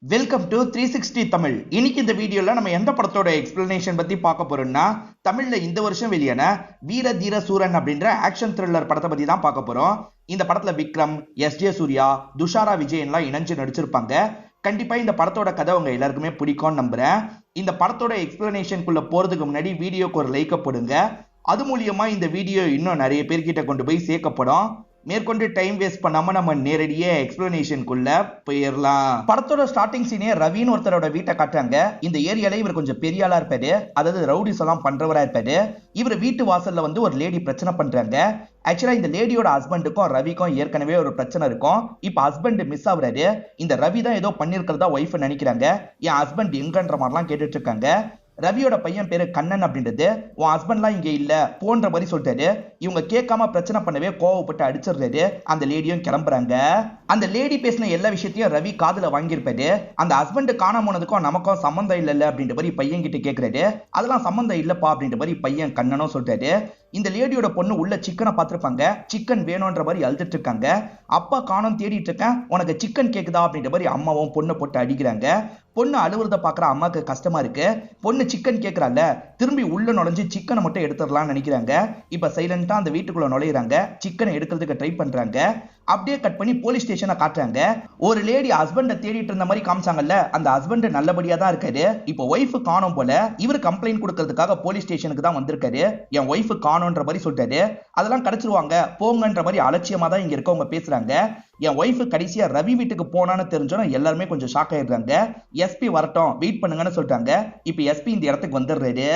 Welcome to 360 Tamil. இன்னைக்கு இந்த வீடியோல நம்ம எந்த படத்தோட எக்ஸ்பிளனேஷன் பத்தி பார்க்க போறோம்னா, தமிழ்ல இந்த வருஷம் வெளியான வீர தீர சூரன் அப்படின்ற ஆக்ஷன் த்ரில்லர் படத்தை பத்தி தான் பார்க்க போறோம். இந்த படத்துல விக்ரம், எஸ்.ஜே. சூர்யா, துஷாரா விஜய் எல்லாம் இணைஞ்சு நடிச்சிருப்பாங்க. கண்டிப்பா இந்த படத்தோட கதை உங்க எல்லாருக்குமே பிடிக்கும்னு நம்புறேன். இந்த படத்தோட எக்ஸ்பிளனேஷனுக்குள்ள போறதுக்கு முன்னாடி வீடியோக்கு ஒரு லைக் போடுங்க. அது மூலியமா இந்த வீடியோ இன்னும் நிறைய பேர்கிட்ட கொண்டு போய் சேர்க்கப்படும். மேற்கொண்டு டைம் வேஸ்ட் பண்ணாம நம்ம நேரடியே எக்ஸ்பிளனேஷனுக்குள்ள போயிடலாம். படத்தோட ஸ்டார்டிங் சீனே ரவின்னு ஒருத்தரோட வீட்டை காட்டுறாங்க. இந்த ஏரியால இவர் கொஞ்சம் பெரிய ஆளா இருப்பாரு, அதாவது ரவுடிஸ் எல்லாம் பண்றவரா இருப்பாரு. இவர் வீட்டு வாசல்ல வந்து ஒரு லேடி பிரச்சனை பண்றாங்க. ஆக்சுவலா இந்த லேடியோட ஹஸ்பண்டுக்கும் ரவிக்கும் ஏற்கனவே ஒரு பிரச்சனை இருக்கும். இப்ப ஹஸ்பண்ட் மிஸ் ஆகுறாரு. இந்த ரவி தான் ஏதோ பண்ணிருக்கிறதா ஒய்ஃப் நினைக்கிறாங்க. என் ஹஸ்பண்ட் எங்கன்ற மாதிரிலாம் கேட்டுட்டு இருக்காங்க. ரவியோட பையன் பேரு கண்ணன் அப்படின்றது. உன் ஹஸ்பண்ட்லாம் இங்க இல்ல போன்ற மாதிரி சொல்லிட்டாரு. இவங்க கேட்காம பிரச்சனை பண்ணவே கோவப்பட்டு அடிச்சிடுறாரு. அந்த லேடியும் கிளம்புறாங்க. அந்த லேடி பேசின எல்லா விஷயத்தையும் ரவி காதுல வாங்கியிருப்பாரு. அந்த ஹஸ்பண்ட் காணாம போனதுக்கும் நமக்கும் சம்பந்தம் இல்ல அப்படின்ற மாதிரி பையன் கிட்ட கேட்கிறாரு. அதெல்லாம் சம்பந்தம் இல்லப்பா அப்படின்ற மாதிரி பையன் கண்ணனும் சொல்றாரு. இந்த லேடியோட பொண்ணு உள்ள சிக்கனை பார்த்திருப்பாங்க. சிக்கன் வேணும்ன்ற மாதிரி அழுதுட்டு இருக்காங்க. அப்பா காணோம் தேடிட்டு இருக்கேன், உனக்கு சிக்கன் கேக்குதா அப்படின்ற மாதிரி அம்மாவும் பொண்ணை போட்டு அடிக்கிறாங்க. பொண்ணு அழுவுறத பாக்குற அம்மாக்கு கஷ்டமா இருக்கு. பொண்ணு சிக்கன் கேக்குறால, திரும்பி உள்ள நுழைஞ்சு சிக்கனை மட்டும் எடுத்துடலாம்னு நினைக்கிறாங்க. இப்ப சைலண்டா அந்த வீட்டுக்குள்ள நுழையிறாங்க. சிக்கனை எடுக்கிறதுக்கு ட்ரை பண்றாங்க. அப்படியே கட் பண்ணி போலீஸ் ஸ்டேஷனை காட்டுறாங்க. ஒரு லேடி ஹஸ்பண்ட தேடிட்டு இருந்த மாதிரி காமிச்சாங்கல்ல, அந்த ஹஸ்பண்ட் நல்லபடியா தான் இருக்காரு. இப்போ ஒய்ஃப் காணோம் போல. இவர் கம்ப்ளைண்ட் கொடுக்கறதுக்காக போலீஸ் ஸ்டேஷனுக்கு தான் வந்திருக்காரு. என் ஒய்ஃப் காணோன்ற மாதிரி சொல்லிட்டாரு. அதெல்லாம் கிடைச்சிருவாங்க போங்கன்ற மாதிரி அலட்சியமா தான் இங்க இருக்கவங்க பேசுறாங்க. என் ஒய்ஃப் கடைசியா ரவி வீட்டுக்கு போனான்னு தெரிஞ்சோம் எல்லாருமே கொஞ்சம் ஷாக் ஆயிடுறாங்க. எஸ்பி வரட்டும் வெயிட் பண்ணுங்கன்னு சொல்றாங்க. இப்ப எஸ்பி இந்த இடத்துக்கு வந்துடுறாரு.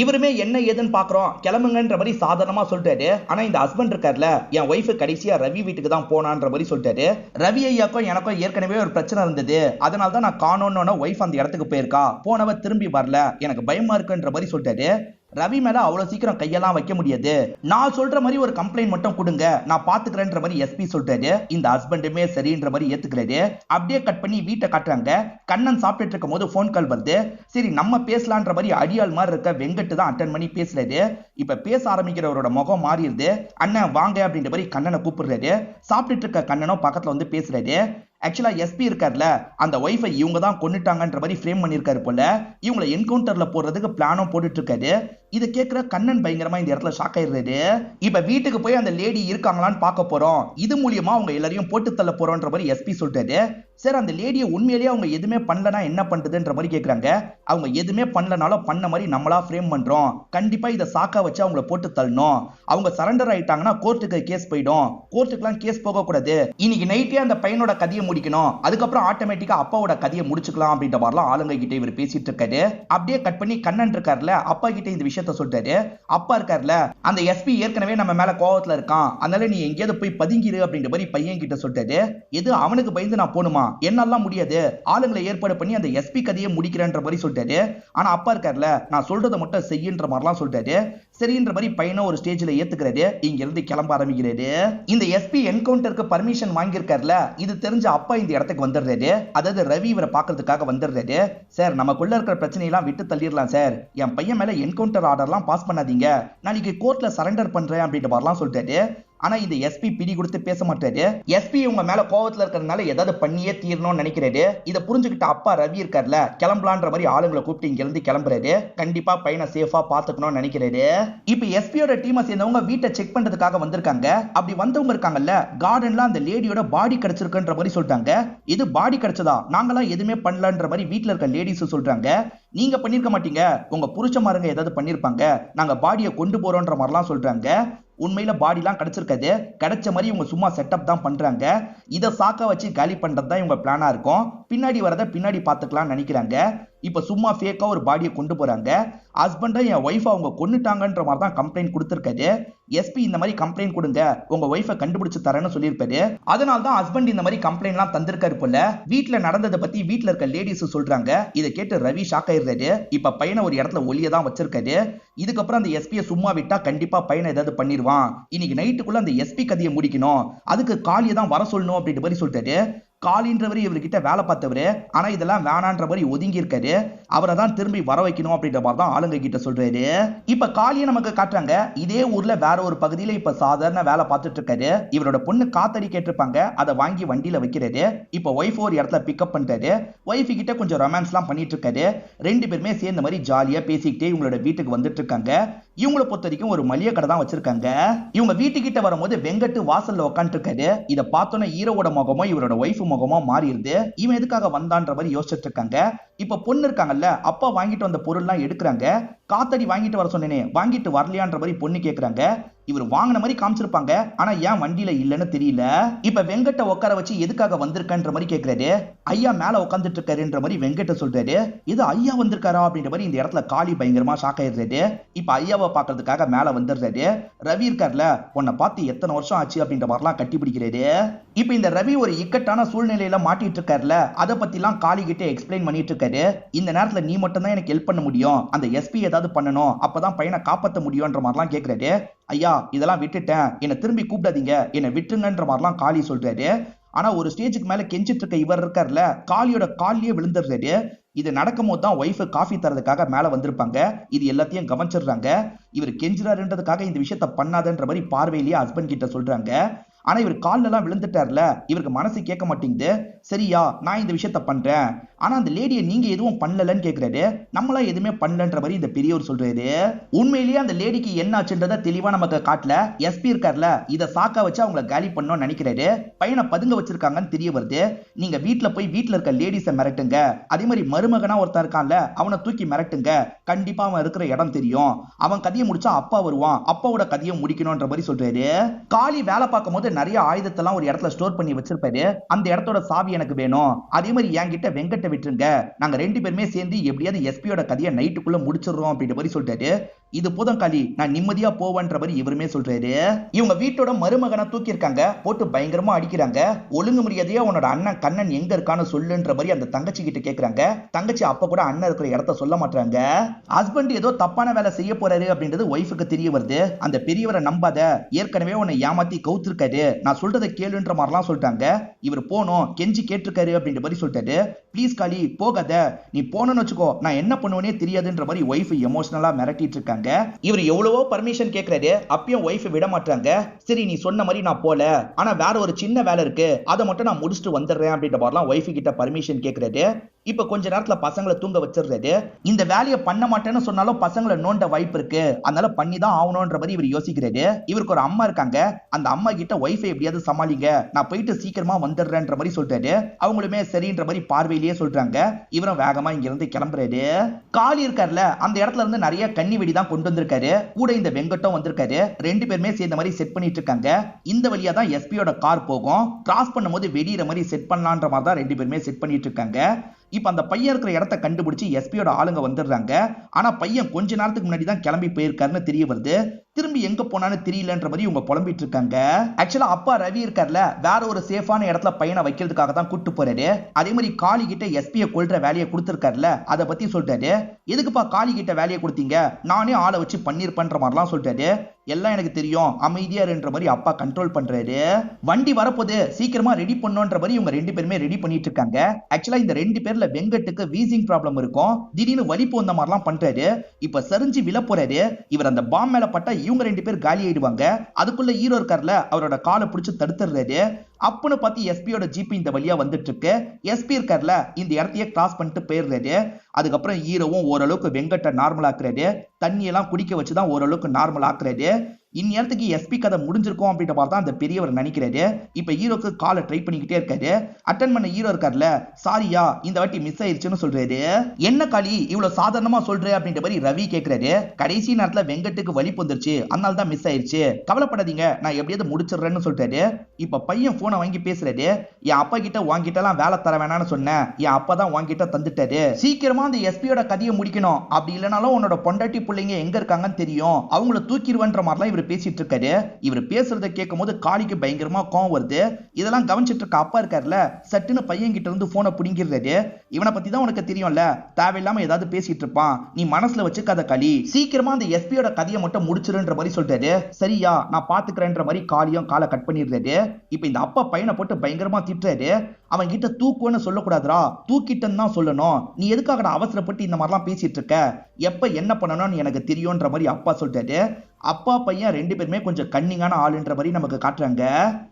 இவருமே என்ன ஏதுன்னு பாக்குறோம் கிளம்புங்கன்ற மாதிரி சாதாரணமா சொல்லிட்டாரு. ஆனா இந்த ஹஸ்பண்ட் இருக்காருல, என் ஒய்ஃப் கடைசியா ரவி வீட்டுக்கு தான் போனான்ற மாதிரி சொல்லிட்டாரு. ரவி ஐயாக்கும் எனக்கும் ஏற்கனவே ஒரு பிரச்சனை இருந்தது, அதனால தான் நான் காணோன்னு ஒய்ஃப் அந்த இடத்துக்கு போயிருக்கா. போனவ திரும்பி வரல, எனக்கு பயமா இருக்குன்ற மாதிரி சொல்லிட்டாரு. ரவி மேல அவ்வளவு சீக்கிரம் கையெல்லாம் வைக்க முடியாது. நான் சொல்ற மாதிரி ஒரு கம்ப்ளைண்ட் மட்டும் கொடுங்க, நான் பாத்துக்கிறேன்ற மாதிரி எஸ்பி சொல்றாரு. இந்த ஹஸ்பண்டுமே சரின்ற மாதிரி ஏத்துக்கிறாரு. அப்படியே கட் பண்ணி வீட்டை காட்டுறாங்க. கண்ணன் சாப்பிட்டுட்டு இருக்கும் போது போன் கால் வருது. சரி நம்ம பேசலான்ற மாதிரி அடியாள் மாதிரி இருக்க வெங்கட் தான் அட்டன் பண்ணி பேசுறாரு. இப்ப பேச ஆரம்பிக்கிறவரோட முகம் மாறிடுது. அண்ணன் வாங்க அப்படின்ற மாதிரி கண்ணனை கூப்பிடுறாரு. சாப்பிட்டுட்டு இருக்க கண்ணனும் பக்கத்துல வந்து பேசுறாரு. ஆக்சுவலா எஸ்பி இருக்காருல, அந்த ஒய்ஃபை இவங்க தான் கொன்னுட்டாங்கன்ற மாதிரி ஃப்ரேம் பண்ணிருக்காரு போல. இவங்களை என்கவுண்டர்ல போடுறதுக்கு பிளானும் போட்டுட்டு இருக்காரு. இதை கேட்கிற கண்ணன் பயங்கரமா இந்த இடத்துல ஷாக் ஆயிடுறாரு. இப்ப வீட்டுக்கு போய் அந்த லேடி இருக்காங்களான்னு பார்க்க போறோம், இது மூலியமா அவங்க எல்லாரையும் போட்டு தள்ள போறோன்ற மாதிரி எஸ்பி சொல்லிட்டாரு. சரி அந்த லேடியை உண்மையிலேயே அவங்க எதுவுமே பண்ணலனா என்ன பண்றதுன்ற மாதிரி கேட்கறாங்க. அவங்க எதுவுமே பண்ணலனாலும் பண்ண மாதிரி நம்மளா ஃப்ரேம் பண்றோம், கண்டிப்பா இதை சாக்கா வச்சு அவங்கள போட்டு தள்ளணும். அவங்க சரண்டர் ஆயிட்டாங்கன்னா கோர்ட்டுக்கு கேஸ் போயிடும். கோர்ட்டுக்குலாம் கேஸ் போக கூடாது. இன்னைக்கு நைட்டே அந்த பையனோட கதையை முடிக்கணும், அதுக்கப்புறம் ஆட்டோமேட்டிக்கா அப்பாவோட கதையை முடிச்சுக்கலாம் அப்படின்ற மாதிரிலாம் ஆளுங்க கிட்ட இவர் பேசிட்டு இருக்காரு. அப்படியே கட் பண்ணி கண்ணன் இருக்காருல, அப்பா கிட்ட இந்த விஷயத்த சொல்றாரு. அப்பா இருக்காருல, அந்த எஸ்பி ஏற்கனவே நம்ம மேல கோவத்துல இருக்கான், அதனால நீ எங்கேயாவது போய் பதுங்கிரு அப்படின்ற மாதிரி பையன் கிட்ட சொல்றாரு. எது அவனுக்கு பயந்து நான் போணுமா, என்னாலாம் முடியாது, ஆளுங்களை ஏற்பாடு பண்ணி அந்த எஸ்பி கதையை முடிக்கிறேன்ற மாதிரி சொல்றாரு. ஆனா அப்பா இருக்காருல, நான் சொல்றதை மட்டும் செய்யுன்ற மாதிரிலாம் சொல்றாரு. சரின்ற மாதிரி பையனை ஒரு ஸ்டேஜ்ல ஏத்துக்கிறாரு. இங்க இருந்து கிளம்ப ஆரம்பிக்கிறாரு. இந்த எஸ்பி என்கவுண்டருக்கு பர்மிஷன் வாங்கியிருக்காருல, இது தெரிஞ்ச அப்பா இந்த இடத்துக்கு வந்துடுறாரு. அதாவது ரவி இவரை பாக்குறதுக்காக வந்துடுறாரு. சார் நமக்குள்ள இருக்கிற பிரச்சனையெல்லாம் விட்டு தள்ளிடலாம் சார், என் பையன் மேல என்கவுண்டர் ஆர்டர்லாம் பாஸ் பண்ணாதீங்க, நாளைக்கு கோர்ட்ல சரண்டர் பண்றேன் அப்படின்ற மாதிரிலாம் சொல்லிட்டாரு. ஆனா இந்த எஸ்பி பிடி கொடுத்து பேச மாட்டாரு. எஸ்பி உங்க மேல கோவத்துல இருக்கிறதுனால ஏதாவது பண்ணியே தீரணும்னு நினைக்கிறாரு. இதை புரிஞ்சுக்கிட்ட அப்பா ரவி இருக்காருல, கிளம்பலான்ற மாதிரி ஆளுங்களை கூப்பிட்டு இங்க இருந்து கிளம்புறாரு. கண்டிப்பா பையனை சேஃபா பாத்துக்கணும்னு நினைக்கிறாரு. இப்ப எஸ்பியோட டீமை சேர்ந்தவங்க வீட்டை செக் பண்றதுக்காக வந்திருக்காங்க. அப்படி வந்தவங்க இருக்காங்கல்ல, கார்டன்ல அந்த லேடியோட பாடி கிடைச்சிருக்குன்ற மாதிரி சொல்றாங்க. இது பாடி கிடைச்சதா, நாங்களாம் எதுவுமே பண்ணலன்ற மாதிரி வீட்டுல இருக்க லேடிஸ் சொல்றாங்க. நீங்க பண்ணிருக்க மாட்டீங்க, உங்க புருஷமாருங்க ஏதாவது பண்ணிருப்பாங்க, நாங்க பாடியை கொண்டு போறோன்ற மாதிரிலாம் சொல்றாங்க. உண்மையில பாடிலாம் கிடைச்சிருக்காது, கிடைச்ச மாதிரி இவங்க சும்மா செட்டப் தான் பண்றாங்க. இதை சாக்க வச்சு காலி பண்றது தான் இவங்க பிளானா இருக்கும். பின்னாடி வரத பின்னாடி பாத்துக்கலாம்னு நினைக்கிறாங்க. இப்ப சும்மா ஃபேக்கா ஒரு பாடியை கொண்டு போறாங்க. ஹஸ்பண்டை என் ஒய்ஃப் அவங்க கொன்னுட்டாங்கன்ற மாதிரி தான் கம்ப்ளைண்ட் கொடுத்திருக்காரு. எஸ்பி இந்த மாதிரி கம்ப்ளைண்ட் கொடுங்க, உங்க ஒய்ஃபை கண்டுபிடிச்சு தரேன்னு சொல்லியிருப்பாரு. அதனால தான் ஹஸ்பண்ட் இந்த மாதிரி கம்ப்ளைண்ட்லாம் தந்திருக்காரு போல. வீட்டுல நடந்ததை பத்தி வீட்டுல இருக்க லேடிஸ் சொல்றாங்க. இதை கேட்டு ரவி ஷாக் ஆயிடுறாரு. இப்ப பையனை ஒரு இடத்துல ஒளிய தான் வச்சிருக்காரு. இதுக்கப்புறம் அந்த எஸ்பியை சும்மா விட்டா கண்டிப்பா பையனை ஏதாவது பண்ணிடுவான். இன்னைக்கு நைட்டுக்குள்ள அந்த எஸ்பி கதையை முடிக்கணும், அதுக்கு காலியை தான் வர சொல்லணும் அப்படின்ற மாதிரி சொல்லிட்டாரு. காளின்றவர் இவர்கிட்ட வேலை பார்த்தவரு, ஆனா இதெல்லாம் வேணான்ற மாதிரி ஒதுங்கி இருக்காரு. அவரை தான் திரும்பி வர வைக்கணும் அப்படின்ற மாதிரி தான் ஆளுங்க கிட்ட சொல்றாரு. இப்ப காளியை நமக்கு காட்டுறாங்க. இதே ஊர்ல வேற ஒரு பகுதியில இப்ப சாதாரண வேலை பார்த்துட்டு இருக்காரு. இவரோட பொண்ணு காத்தடி கேட்டிருப்பாங்க, அதை வாங்கி வண்டியில வைக்கிறாரு. இப்ப ஒய்ஃப் ஒரு இடத்துல பிக்கப் பண்றாரு. ஒய்ஃப் கிட்ட கொஞ்சம் ரொமான்ஸ் எல்லாம் பண்ணிட்டு இருக்காரு. ரெண்டு பேருமே சேர்ந்த மாதிரி ஜாலியா பேசிக்கிட்டே இவங்களோட வீட்டுக்கு வந்துட்டு இருக்காங்க. இவங்களை பொறுத்த வரைக்கும் ஒரு மளிகை கடை தான் வச்சிருக்காங்க. இவங்க வீட்டுக்கிட்ட வரும்போது வெங்கட் வாசல்ல உட்காந்து இருக்காரு. இதை பார்த்தோன்னே ஹீரோவோட முகமோ இவரோட ஒய்ஃப் முகமோ மாறிடுது. இவன் எதுக்காக வந்தான்ற மாதிரி யோசிச்சுட்டு இருக்காங்க. இப்ப பொண்ணு இருக்காங்கல்ல, அப்பா வாங்கிட்டு வந்த பொருள் எல்லாம் எடுக்கிறாங்க. காத்தடி வாங்கிட்டு வர சொன்னேனே, வாங்கிட்டு வரலையான்ற மாதிரி பொண்ணு கேக்குறாங்க. இவர் வாங்கின மாதிரி காமிச்சிருப்பாங்க, ஆனா ஏன் வண்டியில இல்லன்னு தெரியல. இப்ப வெங்கட்ட உட்கார வச்சு எதுக்காக வந்திருக்கன்ற மாதிரி கேக்குறாரு. ஐயா மேல உட்காந்துட்டு இருக்காருன்ற மாதிரி வெங்கட்ட சொல்றாரு. இது ஐயா வந்திருக்காரா அப்படின்ற மாதிரி இந்த இடத்துல காளி பயங்கரமா ஷாக் ஆயிடுறாரு. இப்ப ஐயாவை பாக்குறதுக்காக மேல வந்துடுறாரு. ரவி இருக்கார்ல, உன்னை பார்த்து எத்தனை வருஷம் ஆச்சு அப்படின்ற மாதிரிலாம் கட்டி பிடிக்கிறாரு. இப்ப இந்த ரவி ஒரு இக்கட்டான சூழ்நிலையில மாட்டிட்டு இருக்காருல, அதை பத்தி எல்லாம் காளி கிட்ட எக்ஸ்பிளைன் பண்ணிட்டு இருக்காரு. இந்த நேரத்துல நீ மட்டும் தான் எனக்கு ஹெல்ப் பண்ண முடியும், அந்த எஸ்பி ஏதாவது பண்ணணும், அப்பதான் பையனை காப்பாற்ற முடியும்ன்ற மாதிரிலாம் கேக்குறாரு. ஐயா இதெல்லாம் விட்டுட்டேன், என்னை திரும்பி கூப்பிடாதீங்க, என்னை விட்டுருங்கன்ற மாதிரிலாம் காளி சொல்றாரு. ஆனா ஒரு ஸ்டேஜுக்கு மேல கெஞ்சிட்டு இருக்க இவர் இருக்கார்ல, காளியோட காலிலேயே விழுந்துடுறாரு. இது நடக்கும் போது தான் ஒய்ஃபு காஃபி தரதுக்காக மேல வந்திருப்பாங்க. இது எல்லாத்தையும் கவனிச்சிடுறாங்க. இவர் கெஞ்சுறாருன்றதுக்காக இந்த விஷயத்த பண்ணாதன்ற மாதிரி பார்வையிலேயே ஹஸ்பண்ட் கிட்ட சொல்றாங்க. ஆனா இவர் கால்ல எல்லாம் விழுந்துட்டார்ல, இவருக்கு மனசு கேட்க மாட்டேங்குது. சரியா நான் இந்த விஷயத்த பண்றேன், ஆனா அந்த லேடியை நீங்க எதுவும் பண்ணலன்னு கேக்குறாரு. நம்மளா எதுவுமே பண்ணலன்ற மாதிரி இந்த பெரியவர் சொல்றாரு. உண்மையிலேயே அந்த லேடிக்கு என்ன ஆச்சுன்றத தெளிவா நமக்கு காட்டல. எஸ்பி இருக்கார்ல, இதை சாக்கா வச்சு அவங்கள காலி பண்ணணும்னு நினைக்கிறாரு. பையனை பதுங்க வச்சிருக்காங்கன்னு தெரிய வருது. நீங்க வீட்டுல போய் வீட்டுல இருக்க லேடிஸை மிரட்டுங்க, அதே மாதிரி மருமகனா ஒருத்தர் இருக்கான்ல, அவனை தூக்கி மிரட்டுங்க, கண்டிப்பா அவன் இருக்கிற இடம் தெரியும், அவன் கதையை முடிச்சா அப்பா வருவான், அப்பாவோட கதையை முடிக்கணும்ன்ற மாதிரி சொல்றாரு. காளி வேலை பார்க்கும் போது நிறைய ஆயுதத்தெல்லாம் ஒரு இடத்துல ஸ்டோர் பண்ணி வச்சிருப்பாரு. அந்த இடத்தோட சாவி எனக்கு வேணும், அதே மாதிரி என்கிட்ட வெங்கட்ட விட்டுருங்க, நாங்க ரெண்டு பேருமே சேர்ந்து எப்படியாவது எஸ்பியோட கதையை நைட்டுக்குள்ள முடிச்சிடுறோம் அப்படின்ற மாதிரி சொல்லிட்டாரு. இது போதும் காளி, நான் நிம்மதியா போவேன்ற மாதிரி இவருமே சொல்றாரு. இவங்க வீட்டோட மருமகனை தூக்கி இருக்காங்க, போட்டு பயங்கரமா அடிக்கிறாங்க. ஒழுங்கு மரியாதையா உன்னோட அண்ணன் கண்ணன் எங்க இருக்கான்னு சொல்லுன்ற மாதிரி அந்த தங்கச்சி கிட்ட கேக்குறாங்க. தங்கச்சி அப்ப கூட அண்ணன் இருக்கிற இடத்த சொல்ல மாட்டாங்க. ஹஸ்பண்ட் ஏதோ தப்பான வேலை செய்ய போறாரு அப்படின்றது ஒய்ஃபுக்கு தெரிய வருது. அந்த பெரியவரை நம்பாத, ஏற்கனவே உன்னை ஏமாத்தி கவுத்திருக்காரு, நான் சொல்றதை கேளுன்ற மாதிரிலாம் சொல்லிட்டாங்க. இவர் போனோம் கெஞ்சி கேட்டிருக்காரு அப்படின்ற மாதிரி சொல்லிட்டாரு. ப்ளீஸ் காளி போகாத, நீ போனோன்னு வச்சுக்கோ நான் என்ன பண்ணுவேனே தெரியாதுன்ற மாதிரி ஒய்ஃப் எமோஷனலா மிரட்டிட்டு இருக்காங்க. இவர் எவ்வளவோ பர்மிஷன் கேட்கிறாரு, அப்பயும் ஒய்ஃப் விட மாட்டாங்க. சரி நீ சொன்ன மாதிரி நான் போல, ஆனா வேற ஒரு சின்ன வேலை இருக்கு, அதை மட்டும் நான் முடிச்சுட்டு வந்துடுறேன் அப்படின்ற மாதிரிலாம் ஒய்ஃப் கிட்ட பர்மிஷன் கேட்கிறாரு. இப்ப கொஞ்ச நேரத்துல பசங்களை தூங்க வச்சிடுறாரு. இந்த வேலையை பண்ண மாட்டேன்னு சொன்னாலும் பசங்களை நோண்ட வாய்ப்பு இருக்கு, அதனால பண்ணி தான் ஆகணும்ன்ற மாதிரி இவர் யோசிக்கிறாரு. இவருக்கு ஒரு அம்மா இருக்காங்க, அந்த அம்மா கிட்ட ஒய்ஃபை எப்படியாவது சமாளிங்க, நான் போயிட்டு சீக்கிரமா வந்துடுறேன்ற மாதிரி சொல்றாரு. அவங்களுமே சரின்ற மாதிரி பார்வையிலேயே சொல்றாங்க. இவரும் வேகமா இங்க இருந்து கிளம்புறாரு. காளி இருக்கார்ல, அந்த இடத்துல இருந்து நிறைய கன்னி வெடி தான் கொண்டு வந்திருக்காரு. கூட இந்த வெங்கட்டும் வந்திருக்காரு. ரெண்டு பேருமே சேர்ந்த மாதிரி செட் பண்ணிட்டு இருக்காங்க. இந்த வழியா தான் எஸ்பியோட கார் போகும். கிராஸ் பண்ணும்போது வெடிற மாதிரி செட் பண்ணலான்ற மாதிரி தான் ரெண்டு பேருமே செட் பண்ணிட்டு இருக்காங்க. இப்ப அந்த பையன் இருக்கிற இடத்த கண்டுபிடிச்சு எஸ்பியோட ஆளுங்க வந்துடுறாங்க. ஆனா பையன் கொஞ்ச நேரத்துக்கு முன்னாடி தான் கிளம்பி போயிருக்காருன்னு தெரிய வருது. திரும்பி எங்க போனான்னு தெரியலன்ற மாதிரி இவங்க புலம்பிட்டு இருக்காங்க. ஆக்சுவலா அப்பா ரவி இருக்கார்ல, வேற ஒரு சேஃபான இடத்துல பையனை வைக்கிறதுக்காக தான் கூட்டு போறாரு. அதே மாதிரி காளி கிட்ட எஸ்பியை கொல்ற வேலையை கொடுத்திருக்காருல, அதை பத்தி சொல்றாரு. எதுக்குப்பா காளி கிட்ட வேலையை கொடுத்தீங்க, நானே ஆளை வச்சு பண்ணிருப்பேன்ற மாதிரிலாம் சொல்றாரு. எல்லாம் எனக்கு தெரியும், அமைதியா இருன்ற மாதிரி அப்பா கண்ட்ரோல் பண்றாரு. வண்டி வரப்போது சீக்கிரமா ரெடி பண்ணுன்ற மாதிரி இவங்க ரெண்டு பேருமே ரெடி பண்ணிட்டு இருக்காங்க. ஆக்சுவலா இந்த ரெண்டு பேர்ல வெங்கட்டுக்கு வீசிங் ப்ராப்ளம் இருக்கும். திடீர்னு வலிப்பு வந்த மாதிரிலாம் பண்றாரு. இப்ப சரிஞ்சு விழ போறாரு. இவர் அந்த பாம் மேல பட்டா இவங்க ரெண்டு பேர் காலி ஆயிடுவாங்க. அதுக்குள்ள ஹீரோ இருக்கார்ல, அவரோட காலை பிடிச்சு தடுத்துறாரு. அப்பன்னு பார்த்து எஸ்பியோட ஜீப் இந்த வழியா வந்துட்டு இருக்கு. எஸ்பி இருக்கார்ல, இந்த இடத்தையே கிராஸ் பண்ணிட்டு போயிடுறாரு. அதுக்கப்புறம் ஹீரோவும் ஓரளவுக்கு வெங்கட்ட நார்மல் ஆக்குறாரு. தண்ணி எல்லாம் குடிக்க வச்சுதான் ஓரளவுக்கு நார்மல் ஆக்குறாரு. இந்நேரத்துக்கு எஸ்பி கதை முடிஞ்சிருக்கும் அப்படின்ற மாதிரி தான் அந்த பெரியவர் நினைக்கிறாரு. இப்ப ஹீரோக்கு காலை ட்ரை பண்ணிக்கிட்டே இருக்காரு. அட்டன் பண்ண ஹீரோ இருக்கார்ல, சாரியா இந்த வாட்டி மிஸ் ஆயிருச்சுன்னு சொல்றாரு. என்ன காளி இவ்வளவு சாதாரணமா சொல்ற அப்படின்ற மாதிரி ரவி கேட்கிறாரு. கடைசி நேரத்துல வெங்கட்டுக்கு வலிப்பு வந்துருச்சு, அதனால தான் மிஸ் ஆயிருச்சு, கவலைப்படாதீங்க நான் எப்படியாவது முடிச்சிடுறேன்னு சொல்றாரு. இப்ப பையன் போனை வாங்கி பேசுறாரு. என் அப்பா கிட்ட வாங்கிட்ட எல்லாம் வேலை தர வேணாம்னு சொன்னேன், என் அப்பா தான் வாங்கிட்ட தந்துட்டாரு, சீக்கிரமா அந்த எஸ்பியோட கதையை முடிக்கணும், அப்படி இல்லைனாலும் உன்னோட பொண்டாட்டி பிள்ளைங்க எங்க இருக்காங்கன்னு தெரியும், அவங்கள தூக்கிடுவேன்ற மாதிரிலாம் இவர் பேசிட்டு இருக்காரு. இவர் பேசுறத கேட்கும் போது காளிக்கு பயங்கரமா கோவம் வருது. இதெல்லாம் கவனிச்சிட்டு இருக்க அப்பா இருக்காருல்ல, சட்டுன்னு பையன் கிட்ட இருந்து போனை புடிங்கிடுறாரு. இவனை பத்தி தான் உனக்கு தெரியும்ல, தேவையில்லாம ஏதாவது பேசிட்டு இருப்பான், நீ மனசுல வச்சுக்காத காளி, சீக்கிரமா அந்த எஸ்பியோட கதையை மட்டும் முடிச்சிருன்ற மாதிரி சொல்றாரு. சரியா, நான் பாத்துக்கிறேன்ற மாதிரி காளியும் காலை கட் பண்ணிடுறாரு. இப்ப இந்த அப்பா பையனை போட்டு பயங்கரமா திட்டுறாரு. அவன் கிட்ட தூக்குன்னு சொல்லக்கூடாதுரா, தூக்கிட்டன்னு தான் சொல்லணும், நீ எதுக்காக அவசரப்பட்டு இந்த மாதிரிலாம் பேசிட்டு இருக்க, எப்ப என்ன பண்ணணும்னு எனக்கு தெரியும்ன்ற மாதிரி அப்பா சொல்றாரு. அப்பா பையன் ரெண்டு பேருமே கொஞ்சம் கன்னிங்கான ஆளுன்ற மாதிரி நமக்கு காட்டுறாங்க.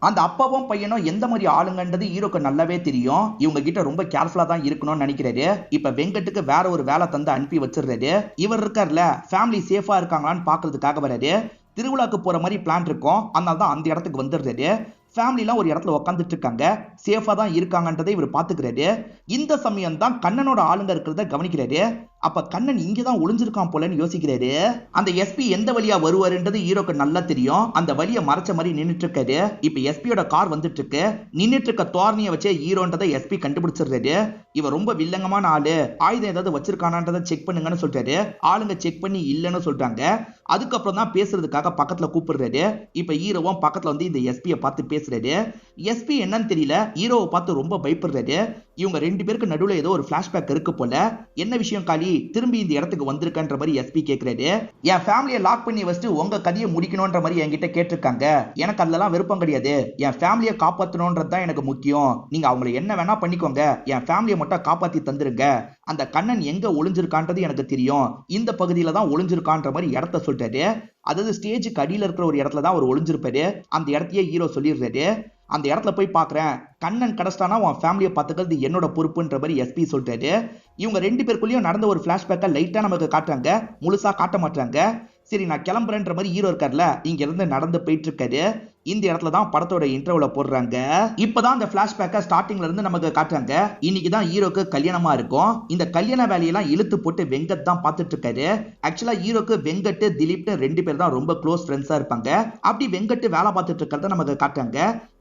அந்த அப்பாவும் பையனும் எந்த மாதிரி ஆளுங்கன்றது ஹீரோக்கு நல்லாவே தெரியும். இவங்க கிட்ட ரொம்ப கேர்ஃபுல்லா தான் இருக்கணும்னு நினைக்கிறாரு. இப்ப வெங்கட்டுக்கு வேற ஒரு வேலை தந்து அனுப்பி வச்சிடுறாரு. இவர் இருக்கார்ல, ஃபேமிலி சேஃபா இருக்காங்களான்னு பாக்குறதுக்காக வராரு. திருவிழாக்கு போற மாதிரி பிளான் இருக்கும், அதனால தான் அந்த இடத்துக்கு வந்துடுறாரு. ஃபேமிலிலாம் ஒரு இடத்துல உட்காந்துட்டு இருக்காங்க, சேஃபா தான் இருக்காங்கன்றதை இவர் பாத்துக்கிறாரு. இந்த சமயம் தான் கண்ணனோட ஆளுங்க இருக்கிறத கவனிக்கிறாரு. அப்ப கண்ணன் இங்கதான் ஒளிஞ்சிருக்கான் போலன்னு யோசிக்கிறாரு. அந்த எஸ்பி எந்த வழியா வருவாருன்றது ஹீரோக்கு நல்லா தெரியும். அந்த வழியை மறைச்ச மாதிரி நின்னுட்டு இருக்காரு. இப்ப எஸ்பியோட கார் வந்துட்டு இருக்கு. நின்னுட்டு இருக்க தோரணையை வச்சே ஹீரோன்றதை எஸ்பி கண்டுபிடிச்சிடுறாரு. இவர் ரொம்ப வில்லங்கமான ஆளு, ஆயுதம் ஏதாவது வச்சிருக்கானான்றதை செக் பண்ணுங்கன்னு சொல்றாரு. ஆளுங்க செக் பண்ணி இல்லைன்னு சொல்றாங்க. அதுக்கப்புறம் தான் பேசுறதுக்காக பக்கத்துல கூப்பிடுறாரு. இப்ப ஹீரோவும் பக்கத்துல வந்து இந்த எஸ்பியை பார்த்து பேசுறாரு. எஸ்பி என்னன்னு தெரியல, ஹீரோவை பார்த்து ரொம்ப பயப்படுறாரு. இவங்க ரெண்டு பேருக்கு நடுவுல ஏதோ ஒரு பிளாஷ்பேக் இருக்கு போல. என்ன விஷயம் காளி, திரும்பி இந்த இடத்துக்கு வந்திருக்கன்ற மாதிரி எஸ்பி கேக்குறாரு. என் ஃபேமிலியை லாக் பண்ணி வச்சுட்டு உங்க கதையை முடிக்கணும்ன்ற மாதிரி என்கிட்ட கேட்டிருக்காங்க. எனக்கு அதெல்லாம் விருப்பம் கிடையாது. என் ஃபேமிலியை காப்பாற்றணும்ன்றது தான் எனக்கு முக்கியம். நீங்க அவங்களை என்ன வேணா பண்ணிக்கோங்க, என் ஃபேமிலியை மட்டும் காப்பாத்தி தந்துருங்க. அந்த கண்ணன் எங்க ஒளிஞ்சிருக்கான்றது எனக்கு தெரியும், இந்த பகுதியில தான் ஒளிஞ்சிருக்கான்ற மாதிரி இடத்த சொல்றாரு. அதாவது ஸ்டேஜுக்கு அடியில இருக்கிற ஒரு இடத்துல தான் அவர் ஒளிஞ்சிருப்பாரு. அந்த இடத்தையே ஹீரோ சொல்லிடுறாரு. அந்த இடத்துல போய் பாக்குறேன், கண்ணன் கடஸ்டானா உன் ஃபேமிலியை பார்த்துக்கிறது என்னோட பொறுப்புன்ற மாதிரி எஸ்பி சொல்றாரு. இவங்க ரெண்டு பேருக்குள்ளேயும் நடந்த ஒரு பிளாஷ்பேக்கை லைட்டா நமக்கு காட்டுறாங்க, முழுசா காட்ட மாட்டாங்க. சரி நான் கிளம்புறேன்ற மாதிரி ஹீரோ இருக்கார்ல, இங்க இருந்து நடந்து போயிட்டு இருக்காரு. இந்த இடத்துல தான் படத்தோட இன்ட்ரோல போடுறாங்க. இப்பதான் அந்த பிளாஷ்பேக்கை ஸ்டார்டிங்ல இருந்து நமக்கு காட்டுறாங்க. இன்னைக்கு தான் ஹீரோக்கு கல்யாணமா இருக்கும். இந்த கல்யாண வேலையெல்லாம் இழுத்து போட்டு வெங்கட் தான் பார்த்துட்டு இருக்காரு. ஆக்சுவலா ஹீரோக்கு வெங்கட் திலீப் ரெண்டு பேர் தான் ரொம்ப க்ளோஸ் ஃப்ரெண்ட்ஸா இருப்பாங்க. அப்படி வெங்கட் வேலை பார்த்துட்டு இருக்கிறத நமக்கு காட்டுறாங்க.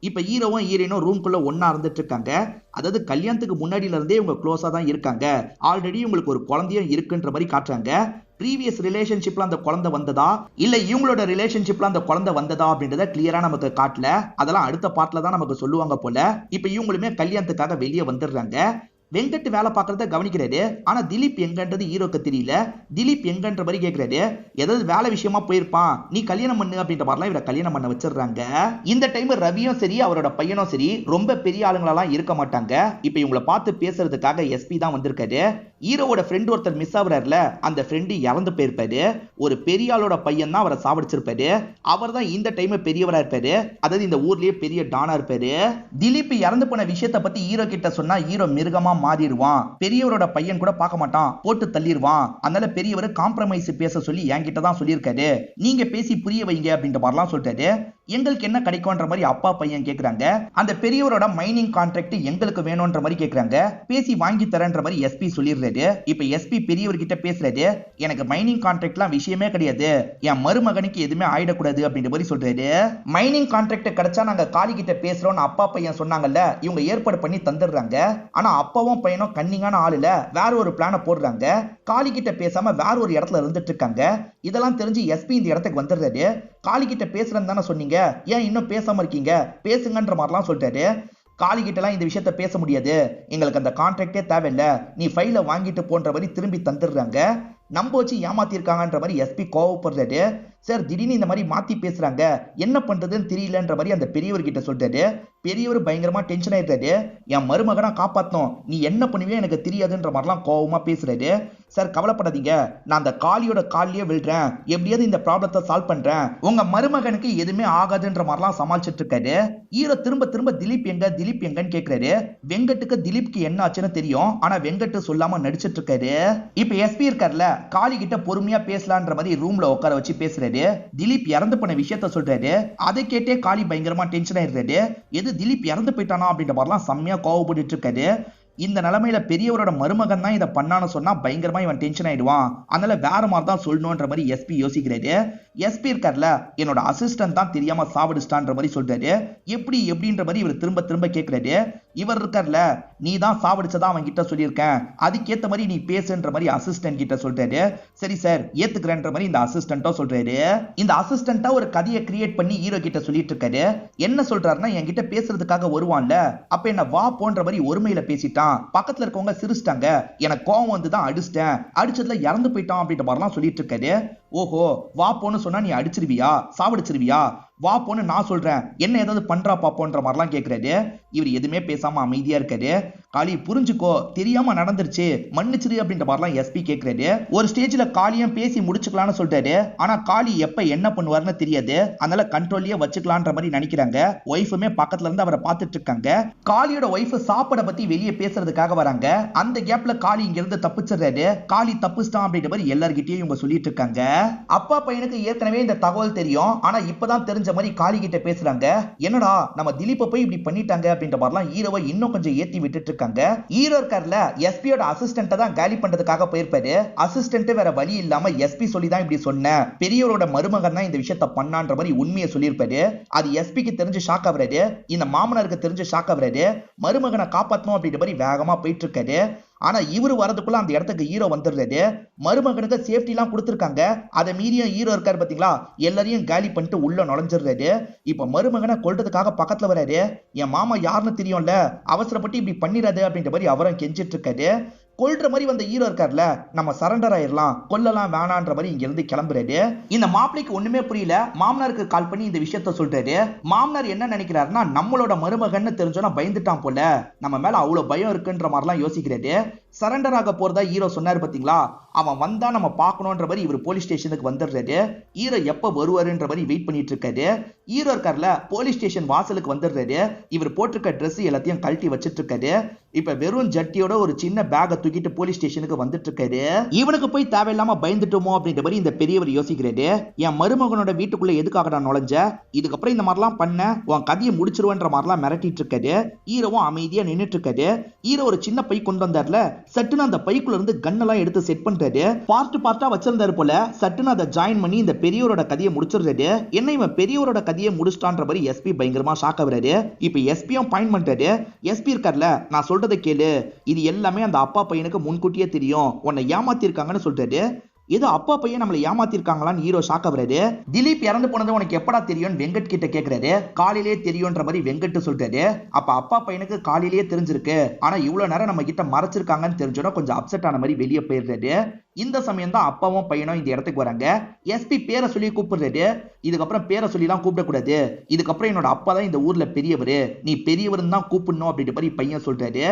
இப்ப ஹீரோவும் ஹீரோயினும் ரூம்குள்ள ஒன்னா இருந்துட்டு இருக்காங்க. அதாவது கல்யாணத்துக்கு முன்னாடியில இருந்தே இவங்க க்ளோஸா தான் இருக்காங்க. ஆல்ரெடி உங்களுக்கு ஒரு குழந்தையும் இருக்குன்ற மாதிரி காட்டுறாங்க. ப்ரீவியஸ் ரிலேஷன்ஷிப்ல அந்த குழந்தை வந்ததா இல்ல இவங்களோட ரிலேஷன்ஷிப்ல அந்த குழந்தை வந்ததா அப்படின்றத கிளியரா நமக்கு காட்டல. அதெல்லாம் அடுத்த பார்ட்ல தான் நமக்கு சொல்லுவாங்க போல. இப்ப இவங்களுமே கல்யாணத்துக்காக வெளியே வந்துடுறாங்க. வெங்கட் வேலை பார்க்கறத கவனிக்கிறாரு. ஆனா திலீப் எங்கன்றது ஹீரோக்கு தெரியல. திலீப் எங்கன்ற மாதிரி கேட்கிறாரு. ஏதாவது வேலை விஷயமா போயிருப்பான், நீ கல்யாணம் பண்ணு அப்படின்ற மாதிரிலாம் இவரை கல்யாணம் பண்ண வச்சிடுறாங்க. இந்த டைம் ரவியும் சரி அவரோட பையனும் சரி ரொம்ப பெரிய ஆளுங்களெல்லாம் இருக்க மாட்டாங்க. இப்ப இவங்களை பார்த்து பேசுறதுக்காக எஸ்பி தான் வந்திருக்காரு. ஹீரோவோட ஃப்ரெண்ட் ஒருத்தர் மிஸ் ஆகுறாருல, அந்த ஃப்ரெண்டு இறந்து போயிருப்பாரு. ஒரு பெரிய ஆளோட பையன் தான் அவரை சாவடிச்சிருப்பாரு. அவர் தான் இந்த டைம் பெரியவரா இருப்பாரு. அதாவது இந்த ஊர்லயே பெரிய டானா இருப்பாரு. திலீப் இறந்து போன விஷயத்தை பத்தி ஹீரோ கிட்ட சொன்னா ஹீரோ மிருகமா மாறிடுவான். பெரியவரோட பையன் கூட பார்க்க மாட்டான், போட்டு தள்ளிடுவான். அதனால பெரியவர் காம்ப்ரமைஸ் பேச சொல்லி என்கிட்ட தான் சொல்லியிருக்காரு. நீங்க பேசி புரிய வைங்க அப்படின்ற மாதிரிலாம் சொல்லிட்டாரு. எங்களுக்கு என்ன கிடைக்கும்ன்ற மாதிரி அப்பா பையன் கேக்குறாங்க. அந்த பெரியவரோட மைனிங் கான்ட்ராக்ட் எங்களுக்கு வேணும்ன்ற மாதிரி கேக்குறாங்க. பேசி வாங்கி தரேன்ற மாதிரி எஸ்பி சொல்லிடுறாரு. இப்ப எஸ்பி பெரியவர்கிட்ட பேசுறாரு. எனக்கு மைனிங் கான்ட்ராக்ட்லாம் விஷயமே கிடையாது, என் மருமகனுக்கு எதுவுமே ஆயிடக்கூடாது அப்படின்ற மாதிரி சொல்றாரு. மைனிங் கான்ட்ராக்ட் கிடைச்சா நாங்க காளி கிட்ட பேசுறோம்னு அப்பா பையன் சொன்னாங்கல்ல, இவங்க ஏற்பாடு பண்ணி தந்துடுறாங்க. ஆனா அப்பாவும் பையனும் கன்னிங்கான ஆளுல வேற ஒரு பிளான போடுறாங்க. காளி கிட்ட பேசாம வேற ஒரு இடத்துல இருந்துட்டு இருக்காங்க. இதெல்லாம் தெரிஞ்சு எஸ்பி இந்த இடத்துக்கு வந்துடுறாரு. காளி கிட்ட பேசுறேன்னு தானே சொன்னீங்க, ஏன் இன்னும் பேசாம இருக்கீங்க, பேசுங்கன்ற மாதிரிலாம் சொல்லிட்டாரு. காளி கிட்டலாம் இந்த விஷயத்த பேச முடியாது, எங்களுக்கு அந்த கான்ட்ராக்டே தேவையில்லை, நீ ஃபைலை வாங்கிட்டு போன்ற மாதிரி திரும்பி தந்துடுறாங்க. நம்ப வச்சு ஏமாத்திருக்காங்கன்ற மாதிரி எஸ்பி கோவப்படுறாரு. சார் திடீர்னு இந்த மாதிரி மாத்தி பேசுறாங்க, என்ன பண்றதுன்னு தெரியலன்ற மாதிரி அந்த பெரியவர்கிட்ட சொல்றாரு. பெரியவர் பயங்கரமா டென்ஷன் ஆயிடுறாரு. என் மருமகனா காப்பாத்தணும், நீ என்ன பண்ணுவியோ எனக்கு தெரியாதுன்ற மாதிரிலாம் கோவமா பேசுறாரு. சார் கவலைப்படாதீங்க, நான் அந்த காளியோட காலிலேயே விழுறேன், எப்படியாவது இந்த ப்ராப்ளத்தை சால்வ் பண்றேன், உங்க மருமகனுக்கு எதுவுமே ஆகாதுன்ற மாதிரிலாம் சமாளிச்சிட்டு இருக்காரு. ஹீரோ திரும்ப திரும்ப திலீப் எங்க திலீப் எங்கன்னு கேட்கிறாரு. வெங்கட்டுக்கு திலீப்க்கு என்ன ஆச்சுன்னு தெரியும், ஆனா வெங்கட் சொல்லாம நடிச்சிட்டு இருக்காரு. இப்ப எஸ்பி இருக்கார்ல, காளி கிட்ட பொறுமையா பேசலான்ற மாதிரி ரூம்ல உட்கார வச்சு பேசுறாரு. திலீப் இறந்து போன விஷயத்த சொல்றாரு. அதை கேட்டே காளி பயங்கரமா டென்ஷன் ஆயிடுறாரு. எது திலீப் இறந்து போயிட்டானா அப்படின்ற மாதிரிலாம் செம்மையா கோவப்பட்டு இருக்காரு. இந்த நிலைமையில பெரியவரோட மருமகன் தான் இதை பண்ணான்னு சொன்னா பயங்கரமா இவன் டென்ஷன் ஆயிடுவான். அதனால வேற மாதிரி தான் சொல்லணும்ன்ற மாதிரி எஸ்பி யோசிக்கிறாரு. எஸ்பி இருக்கார்ல என்னோட அசிஸ்டன்ட் தான் தெரியாம சாவடிச்சிட்டான்ற மாதிரி சொல்றாரு. எப்படி எப்படின்ற மாதிரி இவர் திரும்ப திரும்ப கேட்கிறாரு. இவர் இருக்கார்ல நீ தான் சாவடிச்சதா அவன் கிட்ட சொல்லியிருக்கேன், அதுக்கேத்த மாதிரி நீ பேசுன்ற மாதிரி அசிஸ்டன்ட் கிட்ட சொல்றாரு. சரி சார் ஏத்துக்கிறேன்ற மாதிரி இந்த அசிஸ்டன்ட்டோ சொல்றாரு. இந்த அசிஸ்டன்ட்டா ஒரு கதையை கிரியேட் பண்ணி ஹீரோ கிட்ட சொல்லிட்டு இருக்காரு. என்ன சொல்றாருன்னா என்கிட்ட பேசுறதுக்காக வருவான்ல அப்ப என்ன வா போன்ற மாதிரி ஒருமையில பேசிட்டான், பக்கத்துல இருக்கவங்க சிரிச்சிட்டாங்க, எனக்கு கோவம் வந்து தான் அடிச்சிட்டேன், அடிச்சதுல இறந்து போயிட்டான் அப்படின்ற மாதிரிலாம் சொல்லிட்டு இருக்காரு. ஓஹோ வா போன்னு சொன்னா நீ அடிச்சிருவியா சாவடிச்சிருவியா, வா போன்னு நான் சொல்றேன் என்ன ஏதாவது பண்றா பாப்போன்ற மாதிரிலாம் கேட்கிறாரு. இவர் எதுவுமே பேசாம அமைதியா இருக்காரு. காளி புரிஞ்சுக்கோ தெரியாம நடந்துருச்சு மன்னிச்சிரு அப்படின்ற மாதிரிலாம் எஸ்பி கேட்கிறாரு. ஒரு ஸ்டேஜ்ல காளியும் பேசி முடிச்சுக்கலாம்னு சொல்றாரு. ஆனா காளி எப்ப என்ன பண்ணுவாருன்னு தெரியாது, அதனால கண்ட்ரோல்லயே வச்சுக்கலான்ற மாதிரி நினைக்கிறாங்க. ஒய்ஃபுமே பக்கத்துல இருந்து அவரை பார்த்துட்டு இருக்காங்க. காளியோட ஒய்ஃப் சாப்பாட பத்தி வெளியே பேசுறதுக்காக வராங்க. அந்த கேப்ல காளி இங்க இருந்து தப்பிச்சிடுறாரு. காளி தப்பிச்சிட்டான் அப்படின்ற மாதிரி எல்லார்கிட்டயும் இவங்க சொல்லிட்டு இருக்காங்க. அப்பா பையனுக்கு ஏற்கனவே இந்த தகவல் தெரியும், ஆனா இப்பதான் தெரிஞ்ச மாதிரி காளி கிட்ட பேசுறாங்க. என்னடா நம்ம திலீப்பை போய் இப்படி பண்ணிட்டாங்க அப்படின்ற மாதிரிலாம் ஹீரோவை இன்னும் கொஞ்சம் ஏத்தி விட்டுட்டு இருக்காங்க. ஹீரோ இருக்கார்ல எஸ்பியோட அசிஸ்டன்ட்டை தான் காலி பண்றதுக்காக போயிருப்பாரு. அசிஸ்டன்ட் வேற வழி இல்லாம எஸ்பி சொல்லி தான் இப்படி சொன்னேன், பெரியவரோட மருமகன் தான் இந்த விஷயத்தை பண்ணான்ற மாதிரி உண்மையை சொல்லியிருப்பாரு. அது எஸ்பிக்கு தெரிஞ்சு ஷாக் ஆகுறாரு, இந்த மாமனாருக்கு தெரிஞ்சு ஷாக் ஆகுறாரு. மருமகனை காப்பாற்றணும் அப்படின்ற மாதிரி வேகமா போயிட்டு இருக்காரு. ஆனா இவரு வரதுக்குள்ள அந்த இடத்துக்கு ஹீரோ வந்துடுறாரு. மருமகனுக்கு சேஃப்டி எல்லாம் கொடுத்துருக்காங்க, அதை மீறியும் ஹீரோ இருக்காரு பாத்தீங்களா எல்லாரையும் காலி பண்ணிட்டு உள்ள நுழைஞ்சிடுறாரு. இப்ப மருமகனை கொல்றதுக்காக பக்கத்துல வராரு. என் மாமா யாருன்னு தெரியும்ல அவசரப்பட்டு இப்படி பண்ணிடாது அப்படின்ற மாதிரி அவரும் கெஞ்சிட்டு இருக்காரு. கொல்ற மாதிரி வந்த ஹீரோ இருக்கார்ல நம்ம சரண்டர் ஆயிரலாம் கொல்லலாம் வேணான்ற மாதிரி இங்க இருந்து கிளம்புறாரு. இந்த மாப்பிளைக்கு ஒண்ணுமே புரியல. மாமனாருக்கு கால் பண்ணி இந்த விஷயத்த சொல்றாரு. மாமனார் என்ன நினைக்கிறாருன்னா நம்மளோட மருமகன்னு தெரிஞ்சோன்னா பயந்துட்டான் போல, நம்ம மேல அவ்வளவு பயம் இருக்குன்ற மாதிரிலாம் யோசிக்கிறாரு. சரண்டர் ஆக போறதா ஹீரோ சொன்னாரு பாத்தீங்களா, அவன் வந்தா நம்ம பார்க்கணும்ன்ற மாதிரி இவர் போலீஸ் ஸ்டேஷனுக்கு வந்துடுறாரு. ஹீரோ எப்ப வருவாருன்ற மாதிரி வெயிட் பண்ணிட்டு இருக்காரு. ஹீரோ இருக்கார்ல போலீஸ் ஸ்டேஷன் வாசலுக்கு வந்துடுறாரு. இவர் போட்டிருக்க ட்ரெஸ் எல்லாத்தையும் கழட்டி வச்சிட்டு இருக்காரு. இப்ப வெறும் ஜட்டியோட ஒரு சின்ன பேக தூக்கிட்டு போலீஸ் ஸ்டேஷனுக்கு வந்துட்டு இருக்காரு. இவனுக்கு போய் தேவையில்லாம பயந்துட்டோமோ அப்படின்ற மாதிரி இந்த பெரியவர் யோசிக்கிறாரு. என் மருமகனோட வீட்டுக்குள்ள எதுக்காக நான் நுழைஞ்ச, இதுக்கப்புறம் இந்த மாதிரிலாம் பண்ண உன் கதையை முடிச்சிருவன்ற மாதிரிலாம் மிரட்டிட்டு இருக்காரு. ஹீரோவும் அமைதியா நின்னுட்டு இருக்காரு. ஹீரோ ஒரு சின்ன பை கொண்டு வந்தார்ல, சட்டுன்னு அந்த பைக்குள்ள இருந்து கன்னெல்லாம் எடுத்து செட் பண்றாரு. பார்ட்டா வச்சிருந்தாரு போல, சட்டுன்னு அதை ஜாயின் பண்ணி இந்த பெரியவரோட கதையை முடிச்சிடுறாரு. என்ன இவன் பெரியவரோட கதையை முடிச்சிட்டான்ற மாதிரி எஸ்பி பயங்கரமா ஷாக் ஆகுறாரு. இப்ப எஸ்பியும் பாயிண்ட் பண்றாரு. எஸ்பி இருக்கார்ல நான் சொல்றதை கேளு, இது எல்லாமே அந்த அப்பா பையனுக்கு முன்கூட்டியே தெரியும், உன்னை ஏமாத்தி இருக்காங்கன்னு சொல்றாரு. ஏதோ அப்பா பையன் நம்மளை ஏமாத்திருக்காங்களான்னு ஹீரோ ஷாக் ஆகுறாரு. திலீப் இறந்து போனது உனக்கு எப்படா தெரியும் வெங்கட் கிட்ட கேக்குறாரு. காலையிலேயே தெரியும்ன்ற மாதிரி வெங்கட் சொல்றாரு. அப்ப அப்பா பையனுக்கு காலையிலேயே தெரிஞ்சிருக்கு, ஆனா இவ்வளவு நேரம் நம்ம கிட்ட மறைச்சிருக்காங்கன்னு தெரிஞ்சோட கொஞ்சம் அப்செட் ஆன மாதிரி வெளியே போயிடுறாரு. இந்த சமயம் தான் அப்பாவும் பையனும் இந்த இடத்துக்கு வராங்க. எஸ்பி பேரை சொல்லி கூப்பிடுறாரு. இதுக்கப்புறம் பேரை சொல்லி எல்லாம் கூப்பிடக்கூடாது, இதுக்கப்புறம் என்னோட அப்பா தான் இந்த ஊர்ல பெரியவர், நீ பெரியவர் தான் கூப்பிடணும் அப்படின்ற மாதிரி பையன் சொல்றாரு.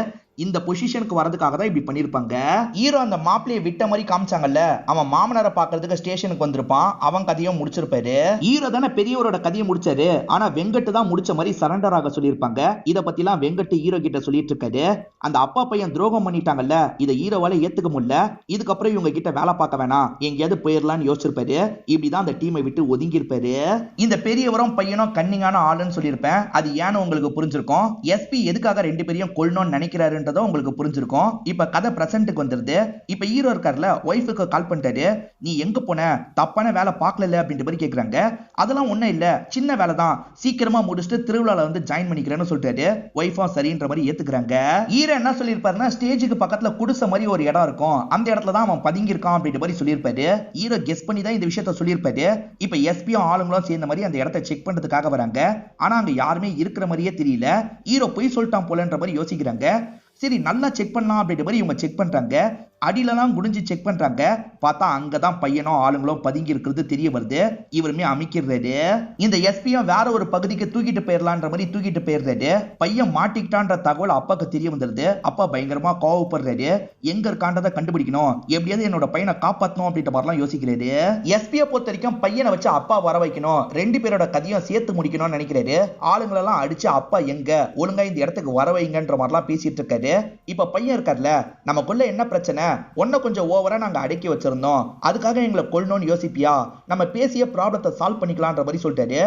இந்த பொசிஷனுக்கு வரதுக்காக தான் இப்படி பண்ணிருப்பாங்க. ஹீரோ அந்த மாப்பிளையை விட்ட மாதிரி காமிச்சாங்கல்ல, அவன் மாமனாரை பாக்குறதுக்கு ஸ்டேஷனுக்கு வந்திருப்பான், அவன் கதையும் முடிச்சிருப்பாரு. ஹீரோ தானே பெரியவரோட கதையை முடிச்சாரு, ஆனா வெங்கட் தான் முடிச்ச மாதிரி சரண்டர் ஆக சொல்லியிருப்பாங்க. இத பத்தி எல்லாம் வெங்கட் ஹீரோ கிட்ட சொல்லிட்டு இருக்காரு. அந்த அப்பா பையன் துரோகம் பண்ணிட்டாங்கல்ல, இதை ஹீரோவால ஏத்துக்க முடியல, இதுக்கப்புறம் இவங்க கிட்ட வேலை பார்க்க வேணாம், எங்கேயாவது போயிடலாம்னு யோசிச்சிருப்பாரு. இப்படிதான் அந்த டீமை விட்டு ஒதுங்கி இருப்பாரு. இந்த பெரியவரும் பையனும் கன்னிங்கான ஆளுன்னு சொல்லியிருப்பேன், அது ஏன்னு உங்களுக்கு புரிஞ்சிருக்கும். எஸ்பி எதுக்காக ரெண்டு பேரையும் கொல்லணும்னு நினைக்கிறாரு உங்களுக்கு புரிஞ்சிருக்கும். இப்ப கதை பிரசன்ட்க்கு வந்துருது. இப்ப ஹீரோ இருக்கார்ல ஒய்ஃபுக்கு கால் பண்ணிட்டாரு. நீ எங்க போன, தப்பான வேலை பார்க்கல அப்படின்ற மாதிரி கேக்குறாங்க. அதெல்லாம் ஒண்ணும் இல்ல, சின்ன வேலை தான், சீக்கிரமா முடிச்சுட்டு திருவிழால வந்து ஜாயின் பண்ணிக்கிறேன்னு சொல்லிட்டாரு. ஒய்ஃபும் சரின்ற மாதிரி ஏத்துக்கிறாங்க. ஹீரோ என்ன சொல்லியிருப்பாருன்னா ஸ்டேஜுக்கு பக்கத்துல குடிசை மாதிரி ஒரு இடம் இருக்கும், அந்த இடத்துல தான் அவன் பதுங்கி இருக்கான் அப்படின்ற மாதிரி சொல்லியிருப்பாரு. ஹீரோ கெஸ் பண்ணி தான் இந்த விஷயத்த சொல்லியிருப்பாரு. இப்ப எஸ்பியும் ஆளுங்களும் சேர்ந்த மாதிரி அந்த இடத்தை செக் பண்றதுக்காக வராங்க. ஆனா அங்க யாருமே இருக்கிற மாதிரியே தெரியல. ஹீரோ போய் சொல்லிட்டான் போலன்ற மாதிரி யோசிக்கிறாங்க. சரி நல்லா செக் பண்ணலாம் அப்படின்ற மாதிரி இவங்க செக் பண்றாங்க. அடியிலலாம் குடிஞ்சு செக் பண்றாங்க. பார்த்தா அங்கதான் பையனும் ஆளுங்களும் பதுங்கி இருக்கிறது தெரிய வருது. இவருமே அமைக்கிறாரு. இந்த எஸ்பியும் வேற ஒரு பகுதிக்கு தூக்கிட்டு போயிடலான்ற மாதிரி தூக்கிட்டு போயிடுறாரு. பையன் மாட்டிக்கிட்டான்ற தகவல் அப்பாக்கு தெரிய வந்துருது. அப்பா பயங்கரமா கோவப்படுறாரு. எங்க இருக்கான்றதை கண்டுபிடிக்கணும், எப்படியாவது என்னோட பையனை காப்பாற்றணும் அப்படின்ற மாதிரிலாம் யோசிக்கிறாரு. எஸ்பியை பொறுத்த வரைக்கும் பையனை வச்சு அப்பா வர வைக்கணும், ரெண்டு பேரோட கதையும் சேர்த்து முடிக்கணும்னு நினைக்கிறாரு. ஆளுங்களெல்லாம் அடிச்சு அப்பா எங்க ஒழுங்கா இந்த இடத்துக்கு வர வைங்கன்ற மாதிரிலாம் பேசிட்டு இருக்காரு. இப்ப பையன் இருக்கார்ல, நமக்குள்ள என்ன பிரச்சனை, ஒன்ன கொஞ்சம் ஓவரா நாங்க அடக்கி வச்சிருந்தோம், அதுக்காக எங்களை கொல்லணும்னு யோசிப்பியா, நம்ம பேசிய ப்ராப்ளத்தை சால்வ் பண்ணிக்கலாம்ன்ற மாதிரி சொல்லிட்டாரு.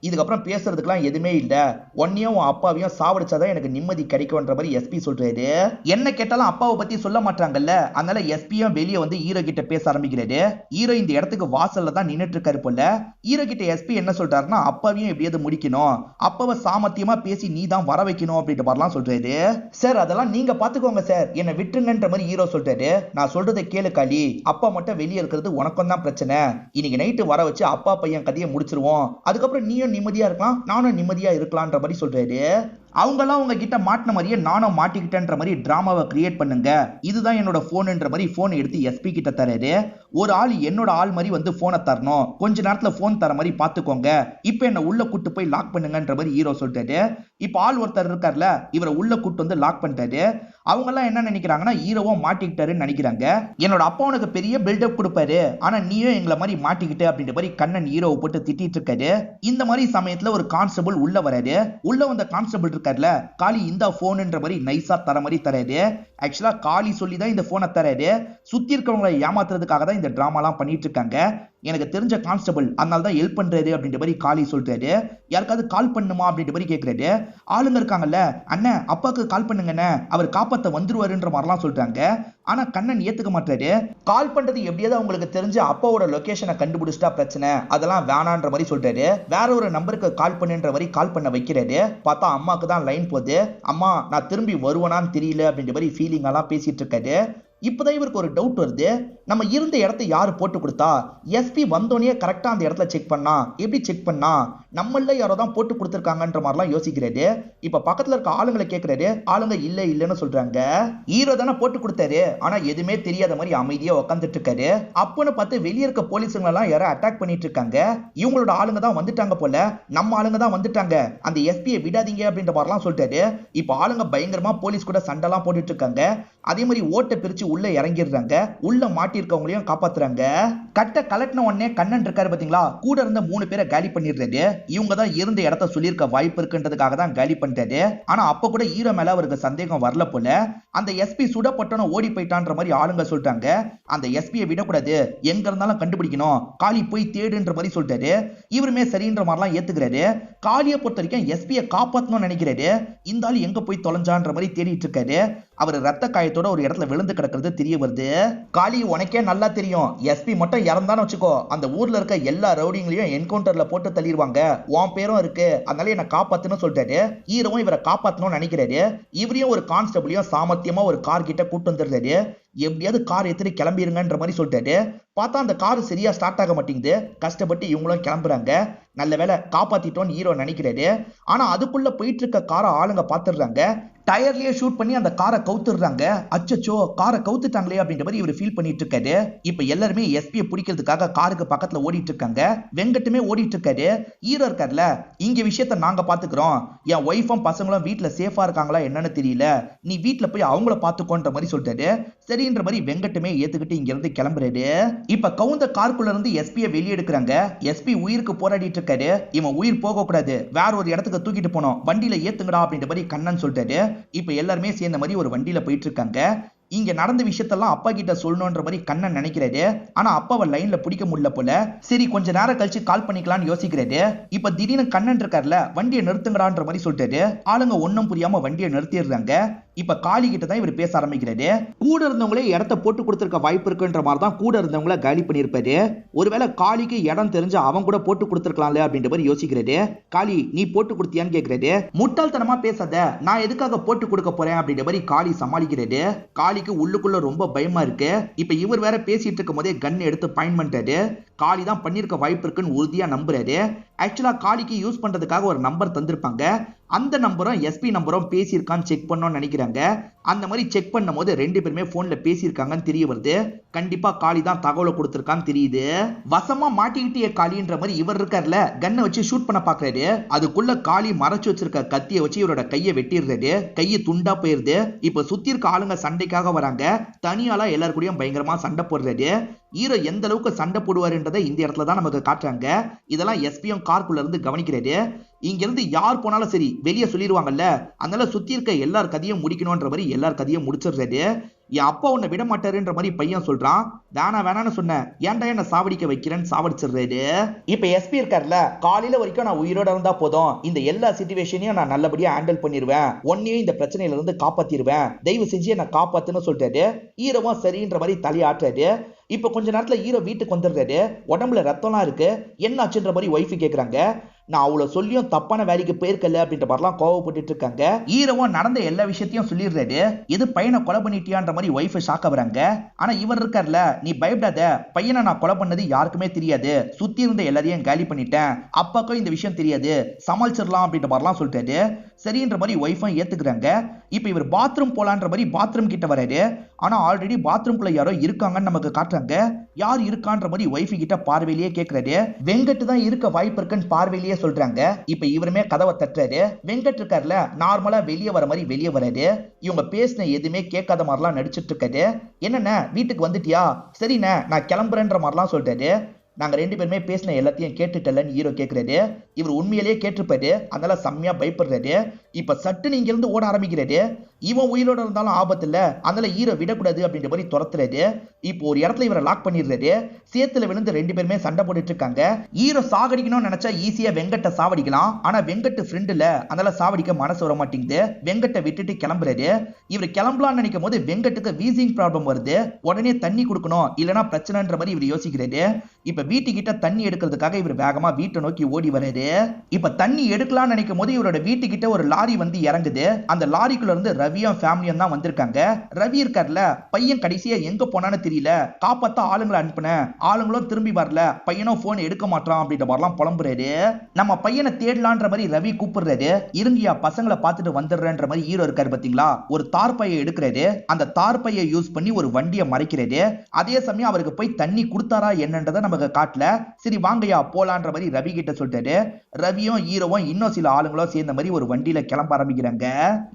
இதுக்கப்புறம் பேசுறதுக்குலாம் எதுவுமே இல்ல, உன்னையும் உன் அப்பாவையும் சாவடிச்சாதான் எனக்கு நிம்மதி கிடைக்கும்ன்ற மாதிரி எஸ்பி சொல்றாரு. என்ன கேட்டாலும் அப்பாவை பத்தி சொல்ல மாட்டாங்கல்ல, அதனால எஸ்பியும் வெளியே வந்து ஹீரோ கிட்ட பேச ஆரம்பிக்கிறாரு. ஹீரோ இந்த இடத்துக்கு வாசல்ல தான் நின்னுட்டு இருக்காரு போல. ஹீரோ கிட்ட எஸ்பி என்ன சொல்றாருன்னா, அப்பாவையும் எப்படியாவது முடிக்கணும், அப்பாவை சாமர்த்தியமா பேசி நீ தான் வர வைக்கணும் அப்படின்ற மாதிரிலாம் சொல்றாரு. சார் அதெல்லாம் நீங்க பாத்துக்கோங்க சார், என்ன விட்டுருங்கன்ற மாதிரி ஹீரோ சொல்றாரு. நான் சொல்றதை கேளு காளி, அப்பா மட்டும் வெளியே இருக்கிறது உனக்கும் தான் பிரச்சனை. இன்னைக்கு நைட்டு வர வச்சு அப்பா பையன் கதையை முடிச்சிருவோம், அதுக்கப்புறம் நீயும் நிம்மதியா இருக்கலாம், நானும் நிம்மதியா இருக்கலாம்ன்ற மாதிரி சொல்றாரு. அவங்கெல்லாம் உங்ககிட்ட மாட்டின மாதிரியே நானும் மாட்டிக்கிட்டேன்ற மாதிரி டிராமாவை கிரியேட் பண்ணுங்க, இதுதான் என்னோட போன்ன்ற மாதிரி போன் எடுத்து எஸ்பி கிட்ட தராரு. ஒரு ஆள் என்னோட ஆள் மாதிரி வந்து போனை தரணும், கொஞ்ச நேரத்துல போன் தர மாதிரி பாத்துக்கோங்க, இப்ப என்ன உள்ள கூட்டு போய் லாக் பண்ணுங்கன்ற மாதிரி ஹீரோ சொல்லிட்டாரு. இப்ப ஆள் ஒருத்தர் இருக்கார்ல, இவரை உள்ள கூட்டு வந்து லாக் பண்ணிட்டாரு. அவங்க எல்லாம் என்ன நினைக்கிறாங்கன்னா, ஹீரோவும் மாட்டிக்கிட்டாருன்னு நினைக்கிறாங்க. என்னோட அப்பா உனக்கு பெரிய பில்டப் கொடுப்பாரு, ஆனா நீயும் எங்களை மாதிரி மாட்டிக்கிட்டு அப்படின்ற மாதிரி கண்ணன் ஹீரோவை போட்டு திட்டிட்டு இருக்காரு. இந்த மாதிரி சமயத்துல ஒரு கான்ஸ்டபிள் உள்ள வராரு. உள்ள வந்த கான்ஸ்டபிள் இருக்கார்ல, காளி இந்த போன்ன்ற மாதிரி நைஸா தர மாதிரி தராரு. ஆக்சுவலா காளி சொல்லி தான் இந்த போனை தராரு. சுத்தி இருக்கவங்களை ஏமாத்துறதுக்காக தான் இந்த டிராமாலாம் பண்ணிட்டு இருக்காங்க. எனக்கு தெரிஞ்ச கான்ஸ்டபிள், அதனால தான் ஹெல்ப் பண்றாரு அப்படின்ற மாதிரி காளி சொல்றாரு. யாருக்காவது கால் பண்ணுமா அப்படின்ற மாதிரி கேட்கறாரு. ஆளுங்க இருக்காங்கல்ல, அண்ணன் அப்பாவுக்கு கால் பண்ணுங்கண்ணே, அவர் காப்பாத்த வந்துருவாருன்ற மாதிரிலாம் சொல்றாங்க. ஆனா கண்ணன் ஏத்துக்க மாட்டாரு. கால் பண்றது எப்படியாவது அவங்களுக்கு தெரிஞ்ச அப்பாவோட லொகேஷனை கண்டுபிடிச்சிட்டா பிரச்சனை, அதெல்லாம் வேணான்ற மாதிரி சொல்றாரு. வேற ஒரு நம்பருக்கு கால் பண்ணுன்ற மாதிரி கால் பண்ண வைக்கிறாரு. பார்த்தா அம்மாக்கு தான் லைன் போகுது. அம்மா நான் திரும்பி வருவானான்னு தெரியல அப்படின்ற மாதிரி ஃபீலிங் எல்லாம் பேசிட்டு இருக்காரு. இப்பதான் இவருக்கு ஒரு டவுட் வருது, நம்ம இருந்த இடத்த யாரு போட்டு கொடுத்தா? எஸ்பி வந்தோடனே கரெக்டா அந்த இடத்துல செக் பண்ணா, எப்படி செக் பண்ணா? நம்மள யாரோ தான் போட்டு கொடுத்துருக்காங்கன்ற மாதிரிலாம் யோசிக்கிறாரு. இப்ப பக்கத்துல இருக்க ஆளுங்களை கேட்கிறாரு. ஆளுங்க இல்ல இல்லன்னு சொல்றாங்க. ஹீரோ தானே போட்டு கொடுத்தாரு, ஆனா எதுவுமே தெரியாத மாதிரி அமைதியா உட்காந்துட்டு இருக்காரு. அப்பன்னு பார்த்து வெளியே இருக்க போலீஸுங்க எல்லாம் யாரோ அட்டாக் பண்ணிட்டு இருக்காங்க. இவங்களோட ஆளுங்க தான் வந்துட்டாங்க போல, நம்ம ஆளுங்க தான் வந்துட்டாங்க, அந்த எஸ்பியை விடாதீங்க அப்படின்ற மாதிரிலாம் சொல்லிட்டாரு. இப்ப ஆளுங்க பயங்கரமா போலீஸ் கூட சண்டைலாம் போட்டுட்டு இருக்காங்க. அதே மாதிரி ஓட்டை பிரிச்சு உள்ள இறங்கிடுறாங்க. உள்ள மாட்டிருக்கவங்களையும் காப்பாத்துறாங்க. கட்ட கலட்டின உடனே கண்ணன் இருக்காரு பாத்தீங்களா, கூட இருந்த 3 பேரை காலி பண்ணிடுறாரு. இவங்க தான் இருந்த இடத்த சொல்லியிருக்க வாய்ப்பு இருக்குன்றதுக்காக தான் காலி பண்ணிட்டாரு. ஆனா அப்ப கூட ஹீரோ மேல அவருக்கு சந்தேகம் வரல போல. அந்த எஸ்பி சுடப்பட்டவன ஓடி போயிட்டான்ற மாதிரி ஆளுங்க சொல்லிட்டாங்க. அந்த எஸ்பியை விடக்கூடாது, எங்க இருந்தாலும் கண்டுபிடிக்கணும், காளி போய் தேடுன்ற மாதிரி சொல்லிட்டாரு. இவருமே சரின்ற மாதிரிலாம் ஏத்துக்கிறாரு. காளியை பொறுத்த வரைக்கும் எஸ்பியை காப்பாத்தணும்னு நினைக்கிறாரு. இந்த ஆள் எங்க போய் தொலைஞ்சான்ற மாதிரி தேடிட்டு இருக்காரு. அவர் ரத்த காயத்தோட ஒரு இடத்துல விழுந்து கிடக்கிறது தெரிய வருது. காளி உனக்கே நல்லா தெரியும், எஸ்பி மட்டும் இறந்தான்னு வச்சுக்கோ, அந்த ஊர்ல இருக்க எல்லா ரவுடிங்களையும் என்கவுண்டர்ல போட்டு தள்ளிடுவாங்க, உன் பேரும் இருக்கு, அதனால என்ன காப்பாத்துன்னு சொல்லிட்டாரு. ஹீரோவும் இவரை காப்பாத்தணும்னு நினைக்கிறாரு. இவரையும் ஒரு கான்ஸ்டபிளையும் சாமர்த்தியமா ஒரு கார் கிட்ட கூட்டு வந்துடுறாரு. எப்படியாவது கார் எடுத்துட்டு கிளம்பிருங்கன்ற மாதிரி சொல்லிட்டாரு. பார்த்தா அந்த கார் சரியா ஸ்டார்ட் ஆக மாட்டேங்குது. கஷ்டப்பட்டு இவங்களும் கிளம்புறாங்க. நல்ல வேலை காப்பாத்திட்டோன்னு ஹீரோ நினைக்கிறாரு. ஆனா அதுக்குள்ள போயிட்டு இருக்க காரை ஆளுங்க பாத்துடுறாங்க. டயர்லயே ஷூட் பண்ணி அந்த காரை கவுத்துடுறாங்க. அச்சச்சோ காரை கவுத்துட்டாங்களே அப்படின்ற மாதிரி இவர் ஃபீல் பண்ணிட்டு இருக்காரு. இப்ப எல்லாருமே எஸ்பியை பிடிக்கிறதுக்காக காருக்கு பக்கத்துல ஓடிட்டு இருக்காங்க. வெங்கட்டுமே ஓடிட்டு இருக்காரு. ஹீரோ இருக்காருல, இங்க விஷயத்த நாங்க பாத்துக்கிறோம், என் ஒய்ஃபும் பசங்களும் வீட்டுல சேஃபா இருக்காங்களா என்னன்னு தெரியல, நீ வீட்டுல போய் அவங்கள பாத்துக்கோன்ற மாதிரி சொல்லிட்டாரு. சரின்ற மாதிரி வெங்கட்டுமே ஏத்துக்கிட்டு இங்க இருந்து கிளம்புறாரு. இப்ப கவுந்த காருக்குள்ள இருந்து எஸ்பியை வெளியே எடுக்கிறாங்க. எஸ்பி உயிருக்கு போராடிட்டு இருக்காரு. இவன் உயிர் போக கூடாது, வேற ஒரு இடத்துக்கு தூக்கிட்டு போனோம், வண்டியில ஏத்துங்கடா அப்படின்ற மாதிரி கண்ணன் சொல்லிட்டாரு. இப்ப எல்லாருமே சேர்ந்த மாதிரி ஒரு வண்டியில போயிட்டு இருக்காங்க. இங்க நடந்த விஷயத்தெல்லாம் அப்பா கிட்ட சொல்லணும்ன்ற மாதிரி கண்ணன் நினைக்கிறாரு. ஆனா அப்பாவை லைன்ல பிடிக்க முடியல போல. சரி கொஞ்ச நேரம் கழிச்சு கால் பண்ணிக்கலாம்னு யோசிக்கிறாரு. இப்ப திடீர்னு கண்ணன் இருக்கார்ல, வண்டியை நிறுத்துங்கடான்ற மாதிரி சொல்லிட்டாரு. ஆளுங்க ஒன்னும் புரியாம வண்டியை நிறுத்திடுறாங்க. இப்ப காளி கிட்ட தான் இவர் பேச ஆரம்பிக்கிறாரு. கூட இருந்தவங்களே இடத்த போட்டு கொடுத்திருக்க வாய்ப்பு இருக்குன்ற மாதிரி தான் கூட இருந்தவங்கள காலி பண்ணிருப்பாரு. ஒருவேளை காளிக்கு இடம் தெரிஞ்சு அவன் கூட போட்டு கொடுத்துருக்கலாம்ல அப்படின்ற மாதிரி யோசிக்கிறாரு. காளி நீ போட்டு கொடுத்தியான்னு கேட்கிறாரு. முட்டாள்தனமா பேசாத, நான் எதுக்காக போட்டு கொடுக்க போறேன் அப்படின்ற மாதிரி காளி சமாளிக்கிறாரு. காளிக்கு உள்ளுக்குள்ள ரொம்ப பயமா இருக்கு. இப்ப இவர் வேற பேசிட்டு இருக்கும் போதே கன் எடுத்து பாயிண்ட் பண்ணிட்டாரு. காளி தான் பண்ணிருக்க வாய்ப்பு இருக்குன்னு உறுதியா நம்புறாரு. ஆக்சுவலா காளிக்கு யூஸ் பண்றதுக்காக ஒரு நம்பர் தந்திருப்பாங்க. அந்த நம்பரும் எஸ்பி நம்பரும் பேசியிருக்கான்னு செக் பண்ணணும்னு நினைக்கிறாங்க. அந்த மாதிரி செக் பண்ணும் போது 2 பேருமே போன்ல பேசியிருக்காங்கன்னு தெரிய வருது. கண்டிப்பா காளி தான் தகவலை கொடுத்திருக்கான்னு தெரியுது. வசமா மாட்டிக்கிட்டே காளின்ற மாதிரி இவர் இருக்கார்ல, கண்ணை வச்சு ஷூட் பண்ண பாக்குறாரு. அதுக்குள்ள காளி மறைச்சு வச்சிருக்க கத்தியை வச்சு இவரோட கையை வெட்டிடுறாரு. கையை துண்டா போயிருது. இப்ப சுத்தி இருக்க ஆளுங்க சண்டைக்காக வராங்க. தனியாலா எல்லாரு கூடயும் பயங்கரமா சண்டை போடுறாரு. ஹீரோ எந்த அளவுக்கு சண்டை போடுவாருன்றதை இந்த இடத்துல தான் நமக்கு காட்டுறாங்க. இதெல்லாம் எஸ்பியும் கார்க்குள்ள இருந்து கவனிக்கிறாரு. இங்க இருந்து யார் போனாலும் சரி வெளியே சொல்லிடுவாங்கல்ல, அதனால சுத்தி இருக்க எல்லார் கதையும் முடிக்கணும்ன்ற மாதிரி எல்லார் கதையும் முடிச்சிடுறாரு. என் அப்பா உன்னை விட மாட்டாருன்ற மாதிரி பையன் சொல்றான். வேணான்னு சொன்னேன், ஏன்டா என்ன சாவடிக்க வைக்கிறேன்னு சாவடிச்சிடுறாரு. இப்ப எஸ்பி இருக்கார்ல, காலையில வரைக்கும் நான் உயிரோட இருந்தா போதும், இந்த எல்லா சிச்சுவேஷனையும் நான் நல்லபடியா ஹேண்டில் பண்ணிடுவேன், உன்னையும் இந்த பிரச்சனையில இருந்து காப்பாத்திடுவேன், தயவு செஞ்சு என்ன காப்பாத்துன்னு சொல்றாரு. ஹீரோவும் சரின்ற மாதிரி தலையாட்டுறாரு. இப்ப கொஞ்ச நேரத்துல ஹீரோ வீட்டுக்கு வந்துடுறாரு. உடம்புல ரத்தம்லாம் இருக்கு. என்ன ஆச்சுன்ற மாதிரி ஒய்ஃபு கேக்குறாங்க. நான் அவ்வளவு சொல்லியும் தப்பான வேலைக்கு போயிருக்கல அப்படின்ற மாதிரிலாம் கோவப்பட்டு இருக்காங்க. ஹீரோவும் நடந்த எல்லா விஷயத்தையும் சொல்லிடுறாரு. எது பையனை கொலை பண்ணிட்டியான்ற மாதிரி ஒய்ஃபு ஷாக் ஆகுறாங்க. ஆனா இவர் இருக்கார்ல, நீ பயப்படாத, பையனை நான் கொலை பண்ணது யாருக்குமே தெரியாது, சுத்தி இருந்த எல்லாரையும் காலி பண்ணிட்டேன், அப்பாக்கும் இந்த விஷயம் தெரியாது, சமாளிச்சிடலாம் அப்படின்ற மாதிரிலாம் சொல்லிட்டாரு. சரின்ற மாதிரி ஒய்ஃபும் ஏத்துக்கிறாங்க. இப்ப இவர் பாத்ரூம் போலான்ற மாதிரி பாத்ரூம் கிட்ட வராரு. ஆனா ஆல்ரெடி பாத்ரூம்குள்ள யாரோ இருக்காங்கன்னு நமக்கு காட்டுறாங்க. யார் இருக்கான்ற மாதிரி ஒய்ஃபு கிட்ட பார்வையிலேயே கேக்குறாரு. வெங்கட் தான் இருக்க வாய்ப்பு இருக்குன்னு பார்வையிலேயே சொல்றாங்க. இப்ப இவருமே கதவை தட்டுறாரு. வெங்கட் இருக்காருல, நார்மலா வெளியே வர மாதிரி வெளியே வராரு. இவங்க பேசின எதுவுமே கேட்காத மாதிரிலாம் நடிச்சிட்டு இருக்காரு. என்னண்ணே வீட்டுக்கு வந்துட்டியா, சரிண்ணே நான் கிளம்புறேன்ற மாதிரிலாம் சொல்றாரு. நாங்க ரெண்டு பேருமே பேசின எல்லாத்தையும் கேட்டுட்டலன்னு ஹீரோ கேட்கிறாரு. இவர் உண்மையிலேயே கேட்டிருப்பாரு, அதனால செம்மையா பயப்படுறாரு. இப்ப சட்டு நீங்க இருந்து ஓட ஆரம்பிக்கிறாரு. இவன் உயிரோட இருந்தாலும் ஆபத்து இல்ல, அதனால ஹீரோ விடக்கூடாது அப்படின்ற மாதிரி துரத்துறாரு. இப்போ ஒரு இடத்துல இவரை லாக் பண்ணிடுறாரு. சேத்துல விழுந்து ரெண்டு பேருமே சண்டை போட்டுட்டு இருக்காங்க. ஹீரோ சாகடிக்கணும்னு நினைச்சா ஈஸியா வெங்கட்ட சாவடிக்கலாம். ஆனா வெங்கட் ஃப்ரெண்ட் இல்ல, அதனால சாவடிக்க மனசு வர மாட்டேங்குது. வெங்கட்ட விட்டுட்டு கிளம்புறாரு. இவர் கிளம்பலாம்னு நினைக்கும் போது வெங்கட்டுக்கு வீசிங் ப்ராப்ளம் வருது. உடனே தண்ணி கொடுக்கணும், இல்லனா பிரச்சனைன்ற மாதிரி இவர் யோசிக்கிறாரு. இப்ப வீட்டுக்கிட்ட தண்ணி எடுக்கிறதுக்காக இவர் வேகமா வீட்டை நோக்கி ஓடி வராரு. இப்ப தண்ணி எடுக்கலாம்னு நினைக்கும் போது இவரோட வீட்டுக்கிட்ட ஒரு லாரி வந்து இறங்குது. அந்த லாரிக்குள்ள இருந்து ரவியும் ஃபேமிலியும் தான் வந்திருக்காங்க. ரவி இருக்கார்ல, பையன் கடைசியா எங்க போனான்னு தெரியல, காப்பாத்த ஆளுங்களை அனுப்புன, ஆளுங்களும் திரும்பி வரல, பையனும் போன் எடுக்க மாட்டான் அப்படின்ற மாதிரிலாம் புலம்புறாரு. நம்ம பையனை தேடலான்ற மாதிரி ரவி கூப்பிடுறாரு. இருங்கியா பசங்களை பார்த்துட்டு வந்துடுறேன்ற மாதிரி ஹீரோ இருக்காரு பாத்தீங்களா, ஒரு தார் பையை எடுக்கிறாரு. அந்த தார் பையை யூஸ் பண்ணி ஒரு வண்டியை மறைக்கிறாரு. அதே சமயம் அவருக்கு போய் தண்ணி கொடுத்தாரா என்னன்றதை நமக்கு காட்டல. சரி வாங்கயா போலான்ற மாதிரி ரவி கிட்ட சொல்லிட்டாரு. ரவியும் ஹீரோவும் இன்னும் சில ஆளுங்களும் சேர்ந்த மாதிரி ஒரு வண்டியில கிளம்ப ஆரம்பிக்கிறாங்க.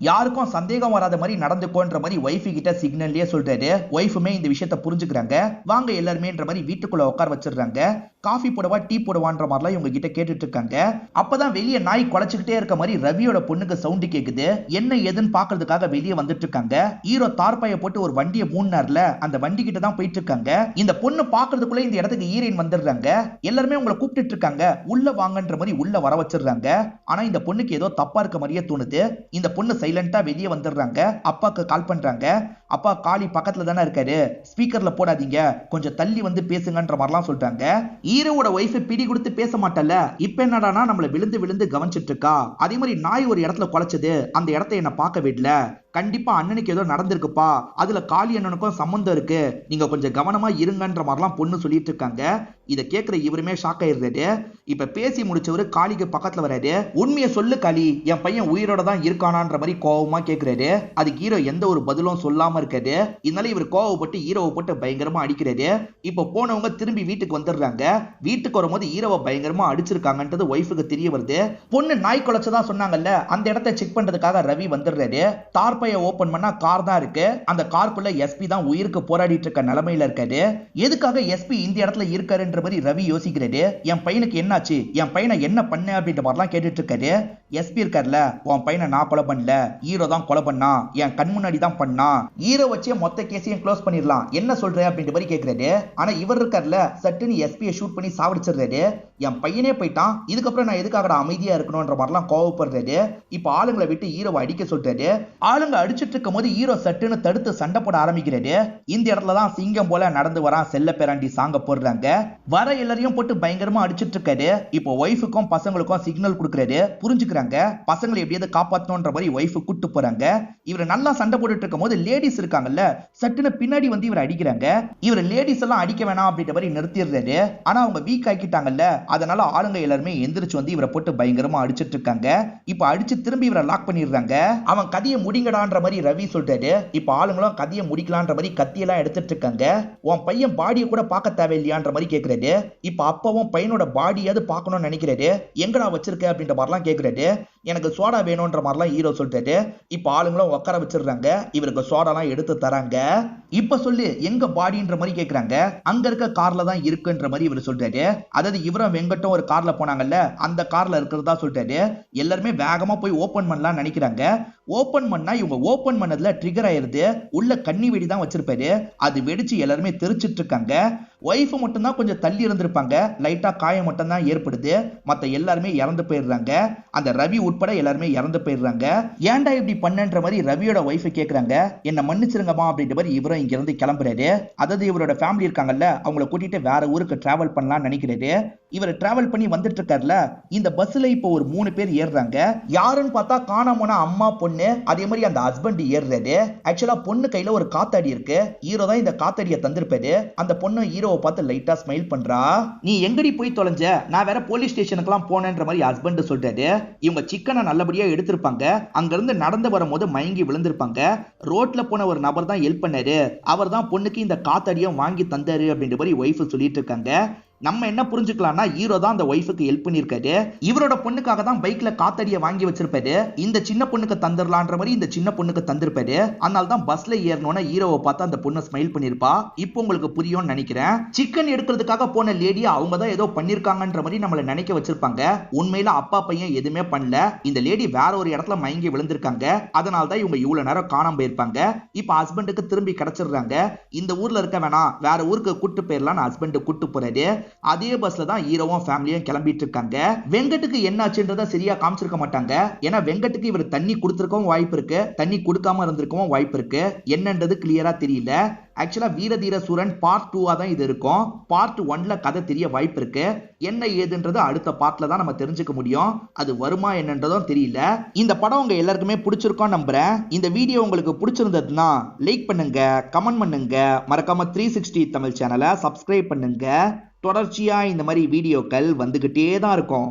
யாருக்கும் சந்தேகம் வராத மாதிரி நடந்துக்கோன்ற மாதிரி ஒய்ஃபு கிட்ட சிக்னல்லயே சொல்றாரு. ஒய்ஃபுமே இந்த விஷயத்தை புரிஞ்சுக்கிறாங்க. வாங்க எல்லாருமேன்ற மாதிரி வீட்டுக்குள்ள உட்கார வச்சிடுறாங்க. காஃபி போடவா டீ போடவான்ற மாதிரிலாம் இவங்க கிட்ட கேட்டுட்டு இருக்காங்க. அப்பதான் வெளியே நாய் குலைச்சுக்கிட்டே இருக்க மாதிரி ரவியோட பொண்ணுக்கு சவுண்ட் கேக்குது. என்ன ஏதுன்னு பாக்குறதுக்காக வெளியே வந்துட்டு இருக்காங்க. ஹீரோ தார்பாய போட்டு ஒரு வண்டியை மூணார்ல, அந்த வண்டி கிட்ட தான் போயிட்டு இருக்காங்க. இந்த பொண்ணு பாக்குறதுக்குள்ள இந்த இடத்துக்கு ஹீரோயின் வந்துடுறாங்க. எல்லாருமே உங்களை கூப்பிட்டு இருக்காங்க, உள்ள வாங்கன்ற மாதிரி உள்ள வர வச்சிடுறாங்க. ஆனா இந்த பொண்ணுக்கு ஏதோ தப்பா இருக்க மாதிரியே தோணுது. இந்த பொண்ணு சைலண்டா வெளியே வந்துடுறாங்க. அப்பாக்கு கால் பண்றாங்க. அப்பா காலி பக்கத்துல தானே இருக்காரு, ஸ்பீக்கர்ல போடாதீங்க, கொஞ்சம் தள்ளி வந்து பேசுங்கன்ற மாதிரிலாம் சொல்றாங்க. ஹீரோவோட ஒய்ஃப் பிடி கொடுத்து பேச மாட்டல, இப்ப என்னடானா நம்மள விழுந்து விழுந்து கவனிச்சிட்டு இருக்கா. அதே மாதிரி நாய் ஒரு இடத்துல குலைச்சது, அந்த இடத்த என்ன பார்க்க விடல, கண்டிப்பா அண்ணனுக்கு ஏதோ நடந்திருக்குப்பா, அதுல காளி அண்ணனுக்கும் சம்பந்தம் இருக்கு, நீங்க கொஞ்சம் கவனமா இருங்கன்ற மாதிரிலாம் பொண்ணு சொல்லிட்டு இருக்காங்க. இதை கேட்கிற இவருமே ஷாக் ஆயிடுறாரு. இப்ப பேசி முடிச்சவரு காளிக்கு பக்கத்துல வராரு. உண்மையை சொல்லு காளி, என் பையன் உயிரோட தான் இருக்கானான்ற மாதிரி கோவமா கேட்கிறாரு. அதுக்கு ஹீரோ எந்த ஒரு பதிலும் சொல்லாம இருக்காரு. இதனால இவர் கோவப்பட்டு ஹீரோவை போட்டு பயங்கரமா அடிக்கிறாரு. இப்ப போனவங்க திரும்பி வீட்டுக்கு வந்துடுறாங்க. வீட்டுக்கு வரும்போது ஹீரோவை பயங்கரமா அடிச்சிருக்காங்கன்றது ஒய்ஃபுக்கு தெரிய வருது. பொண்ணு நாய் குலைச்சதா சொன்னாங்கல்ல, அந்த இடத்தை செக் பண்றதுக்காக ரவி வந்துடுறாரு. தார்பையை ஓபன் பண்ணா கார் தான் இருக்கு. அந்த காருக்குள்ள எஸ்பி தான் உயிருக்கு போராடிட்டு இருக்க நிலைமையில இருக்காரு. எதுக்காக எஸ்பி இந்த இடத்துல இருக்காருன்ற மாதிரி ரவி யோசிக்கிறாரு. என் பையனுக்கு என்னாச்சு, என் பையனை என்ன பண்ண அப்படின்ற மாதிரிலாம் கேட்டுட்டு இருக்காரு. எஸ்பி இருக்காருல, உன் பையனை நான் கொலை பண்ணல, ஹீரோ தான் கொலை பண்ணா, என் கண் முன்னாடி தான் பண்ணா, ஹீரோ வச்சே மொத்த கேஸையும் க்ளோஸ் பண்ணிடலாம், என்ன சொல்ற அப்படின்ற மாதிரி கேட்கிறாரு. ஆனா இவர் இருக்காருல, சட்டுன்னு எஸ்பியை ஷூட் பண்ணி சாவடிச்சிடுறாரு. என் பையனே போயிட்டான், இதுக்கப்புறம் நான் எதுக்காக அமைதியா இருக்கணும்ன்ற மாதிரிலாம் கோவப்படுறாரு. இப்ப ஆளுங்களை விட்டு ஹீரோவை அடிக்க சொல்றாரு. ஆளுங்க அடிச்சிட்டு இருக்கும் போது ஹீரோ சட்டுன்னு தடுத்து சண்டை போட ஆரம்பிக்கிறாரு. இந்த இடத்துல தான் சிங்கம் போல நடந்து வரான் செல்ல பேராண்டி சாங்க போடுறாங்க. வர எல்லாரையும் போட்டு பயங்கரமா அடிச்சிட்டு இருக்காரு. இப்போ ஒய்ஃபுக்கும் பசங்களுக்கும் சிக்னல் கொடுக்கறாரு. புரிஞ்சுக்கிறாங்க. பசங்களை எப்படியாவது காப்பாற்றணும்ன்ற மாதிரி ஒய்ஃபு கூட்டு போறாங்க. இவர் நல்லா சண்டை போட்டுட்டு இருக்கும் போது லேடிஸ் இருக்காங்கல்ல, சட்டுன்னு பின்னாடி வந்து இவர் அடிக்கிறாங்க. இவர் லேடிஸ் எல்லாம் அடிக்க வேணாம் அப்படின்ற மாதிரி நிறுத்திடுறாரு. ஆனா அவங்க வீக் ஆக்கிட்டாங்கல்ல, அதனால ஆளுங்க எல்லாருமே எந்திரிச்சு வந்து இவரை போட்டு பயங்கரமா அடிச்சிட்டு இருக்காங்க. இப்ப அடிச்சு திரும்பி இவரை லாக் பண்ணிடுறாங்க. அவன் கதியை முடிங்கடான்ற மாதிரி ரவி சொல்றாரு. இப்ப ஆளுங்களும் கதியை முடிக்கலான்ற மாதிரி கத்தியெல்லாம் எடுத்துட்டு இருக்காங்க. உன் பையன் பாடியை கூட பார்க்க தேவையில்லையான்ற மாதிரி கேட்கிறாரு. இப்ப அப்பவும் பையனோட பாடியாவது பார்க்கணும்னு நினைக்கிறாரு. எங்கடா வச்சிருக்க அப்படின்ற மாதிரிலாம் கேட்கிறாரு. எனக்கு சோடா வேணும்ன்ற மாதிரிலாம் ஹீரோ சொல்றாரு. இப்ப ஆளுங்களும் உட்கார வச்சிடுறாங்க. இவருக்கு சோடாலாம் எடுத்து தராங்க. இப்ப சொல்லு எங்க பாடின்ற மாதிரி கேட்கிறாங்க. அங்க இருக்க கார்ல தான் இருக்குன்ற மாதிரி இவர் சொல்றாரு. அதாவது இவரும் வெங்கட்டும் ஒரு கார்ல போனாங்கல்ல, அந்த கார்ல இருக்கிறதா சொல்றாரு. எல்லாருமே வேகமா போய் ஓபன் பண்ணலாம் நினைக்கிறாங்க. ஓபன் பண்ணா இவங்க ஓபன் பண்ணதுல ட்ரிகர் ஆயிருது. உள்ள கண்ணி வெடி தான் வச்சிருப்பாரு. அது வெடிச்சு எல்லாருமே தெரிச்சிட்டு இருக்காங்க. ஒய்ஃப் மட்டும் தான் கொஞ்சம் தள்ளி இருந்திருப்பாங்க. லைட்டா காயம் மட்டும் தான் ஏற்படுது. மத்த எல்லாருமே இறந்து போயிடுறாங்க. அந்த ரவி உட்பட எல்லாருமே இறந்து போயிடுறாங்க. ஏன்டா இப்படி பண்ணன்ற மாதிரி ரவியோட ஒய்ஃப் கேக்குறாங்க. என்ன மன்னிச்சிருங்கம்மா அப்படின்ற மாதிரி இவரும் இங்க இருந்து கிளம்புறாரு. அதாவது இவரோட ஃபேமிலி இருக்காங்கல்ல, அவங்கள கூட்டிட்டு வேற ஊருக்கு டிராவல் பண்ணலாம்னு நினைக்கிறாரு. இவர் டிராவல் பண்ணி வந்துட்டு இருக்காருல, இந்த பஸ்ல இப்போ ஒரு 3 பேர் ஏறுறாங்க. யாருன்னு பார்த்தா காணாம அம்மா பொண்ணு, அதே மாதிரி அந்த ஹஸ்பண்ட் ஏறுறாரு. ஆக்சுவலா பொண்ணு கையில ஒரு காத்தாடி இருக்கு. ஹீரோ தான் இந்த காத்தாடியை தந்திருப்பாரு. அந்த பொண்ணு ஹீரோவை பார்த்து லைட்டா ஸ்மைல் பண்றா. நீ எங்கடி போய் தொலைஞ்ச, நான் வேற போலீஸ் ஸ்டேஷனுக்குலாம் போனேன்ற மாதிரி ஹஸ்பண்ட் சொல்றாரு. இவங்க சிக்கனை நல்லபடியா எடுத்திருப்பாங்க. அங்க இருந்து நடந்து வரும்போது மயங்கி விழுந்திருப்பாங்க. ரோட்ல போன ஒரு நபர் தான் ஹெல்ப் பண்ணாரு. அவர் தான் பொண்ணுக்கு இந்த காத்தாடியை வாங்கி தந்தாரு அப்படின்ற மாதிரி ஒய்ஃப் சொல்லிட்டு இருக்காங்க. நம்ம என்ன புரிஞ்சுக்கலாம்னா, ஹீரோ தான் அந்த ஒய்ஃபுக்கு ஹெல்ப் பண்ணிருக்காரு. இவரோட பொண்ணுக்காக தான் பைக்ல காத்தடியை வாங்கி வச்சிருப்பாரு. இந்த சின்ன பொண்ணுக்கு தந்துடலான்ற மாதிரி இந்த சின்ன பொண்ணுக்கு தந்திருப்பாரு. அதனால தான் பஸ்ல ஏறணும்னா ஹீரோவை பார்த்து அந்த பொண்ணு ஸ்மைல் பண்ணிருப்பா. இப்போ உங்களுக்கு புரியும்னு நினைக்கிறேன். சிக்கன் எடுக்கிறதுக்காக போன லேடி அவங்க தான் ஏதோ பண்ணிருக்காங்கன்ற மாதிரி நம்மள நினைக்க வச்சிருப்பாங்க. உண்மையில அப்பா பையன் எதுவுமே பண்ணல. இந்த லேடி வேற ஒரு இடத்துல மயங்கி விழுந்திருக்காங்க. அதனால தான் இவங்க இவ்வளவு நேரம் காணாம போயிருப்பாங்க. இப்ப ஹஸ்பண்டுக்கு திரும்பி கிடைச்சிடுறாங்க. இந்த ஊர்ல இருக்க வேணாம், வேற ஊருக்கு கூட்டு போயிடலாம் ஹஸ்பண்ட் கூட்டு போறாரு. அதே பஸ்ல தான் ஹீரோவும் ஃபேமிலியும் கிளம்பிட்டு இருக்காங்க. வெங்கட்டுக்கு என்னாச்சுன்றத சரியா காமிச்சிருக்க மாட்டாங்க. ஏன்னா வெங்கட்டுக்கு இவர் தண்ணி கொடுத்திருக்கவும் வாய்ப்பு இருக்கு, தண்ணி கொடுக்காம இருந்திருக்கவும் வாய்ப்பு இருக்கு. என்னன்றது கிளியரா தெரியல. ஆக்சுவலா வீரதீர சூரன் பார்ட் 2 தான் இது இருக்கும். பார்ட் 1ல கதை தெரிய வாய்ப்பு இருக்கு. என்ன ஏதுன்றது அடுத்த பார்ட்ல தான் நம்ம தெரிஞ்சுக்க முடியும். அது வருமா என்னன்றதும் தெரியல. இந்த படம் உங்க எல்லாருக்குமே பிடிச்சிருக்கும் நம்புறேன். இந்த வீடியோ உங்களுக்கு பிடிச்சிருந்ததுன்னா லைக் பண்ணுங்க, கமெண்ட் பண்ணுங்க, மறக்காம 360 தமிழ் சேனலை சப்ஸ்கிரைப் பண்ணுங்க. தொடர்ச்சியா இந்த மாதிரி வீடியோக்கள் வந்துகிட்டே தான் இருக்கும்.